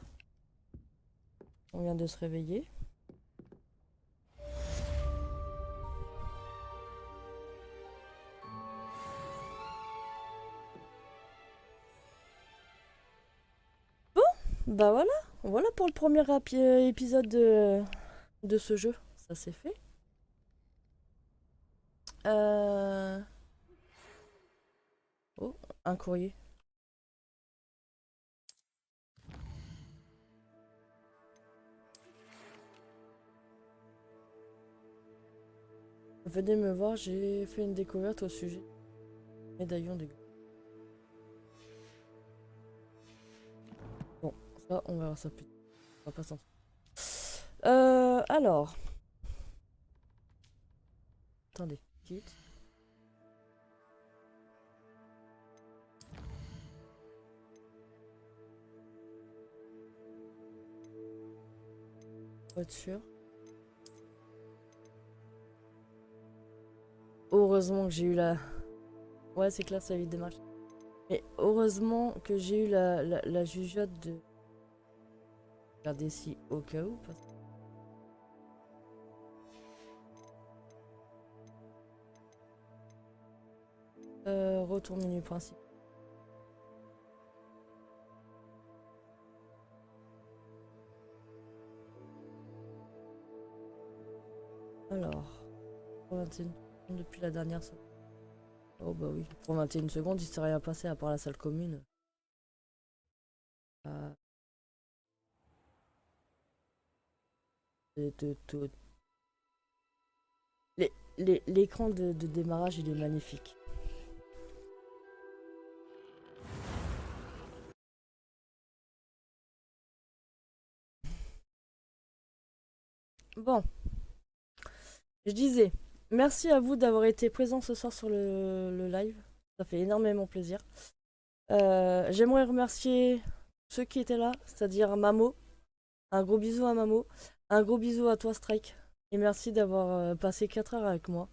On vient de se réveiller. Bon, bah voilà. Voilà pour le premier épisode de ce jeu. Ça c'est fait. Oh, un courrier. Venez me voir, j'ai fait une découverte au sujet. Médaillon de... Bon, ça, on verra ça plus tard. On va pas s'en... alors... Attendez, quitte. Pour être sûr. Heureusement que j'ai eu la... Ouais, c'est que là, ça évite des marches. Mais heureusement que j'ai eu la jugeote de... Regardez ici au cas où. Parce... retour menu principal. Alors... 21 depuis la dernière seconde. Oh bah oui, pour 21 secondes, il s'est rien passé à part la salle commune. L'écran de démarrage, il est magnifique. Bon. Je disais... Merci à vous d'avoir été présents ce soir sur le live. Ça fait énormément plaisir. J'aimerais remercier ceux qui étaient là, c'est-à-dire Mamo. Un gros bisou à Mamo. Un gros bisou à toi, Strike. Et merci d'avoir passé 4 heures avec moi.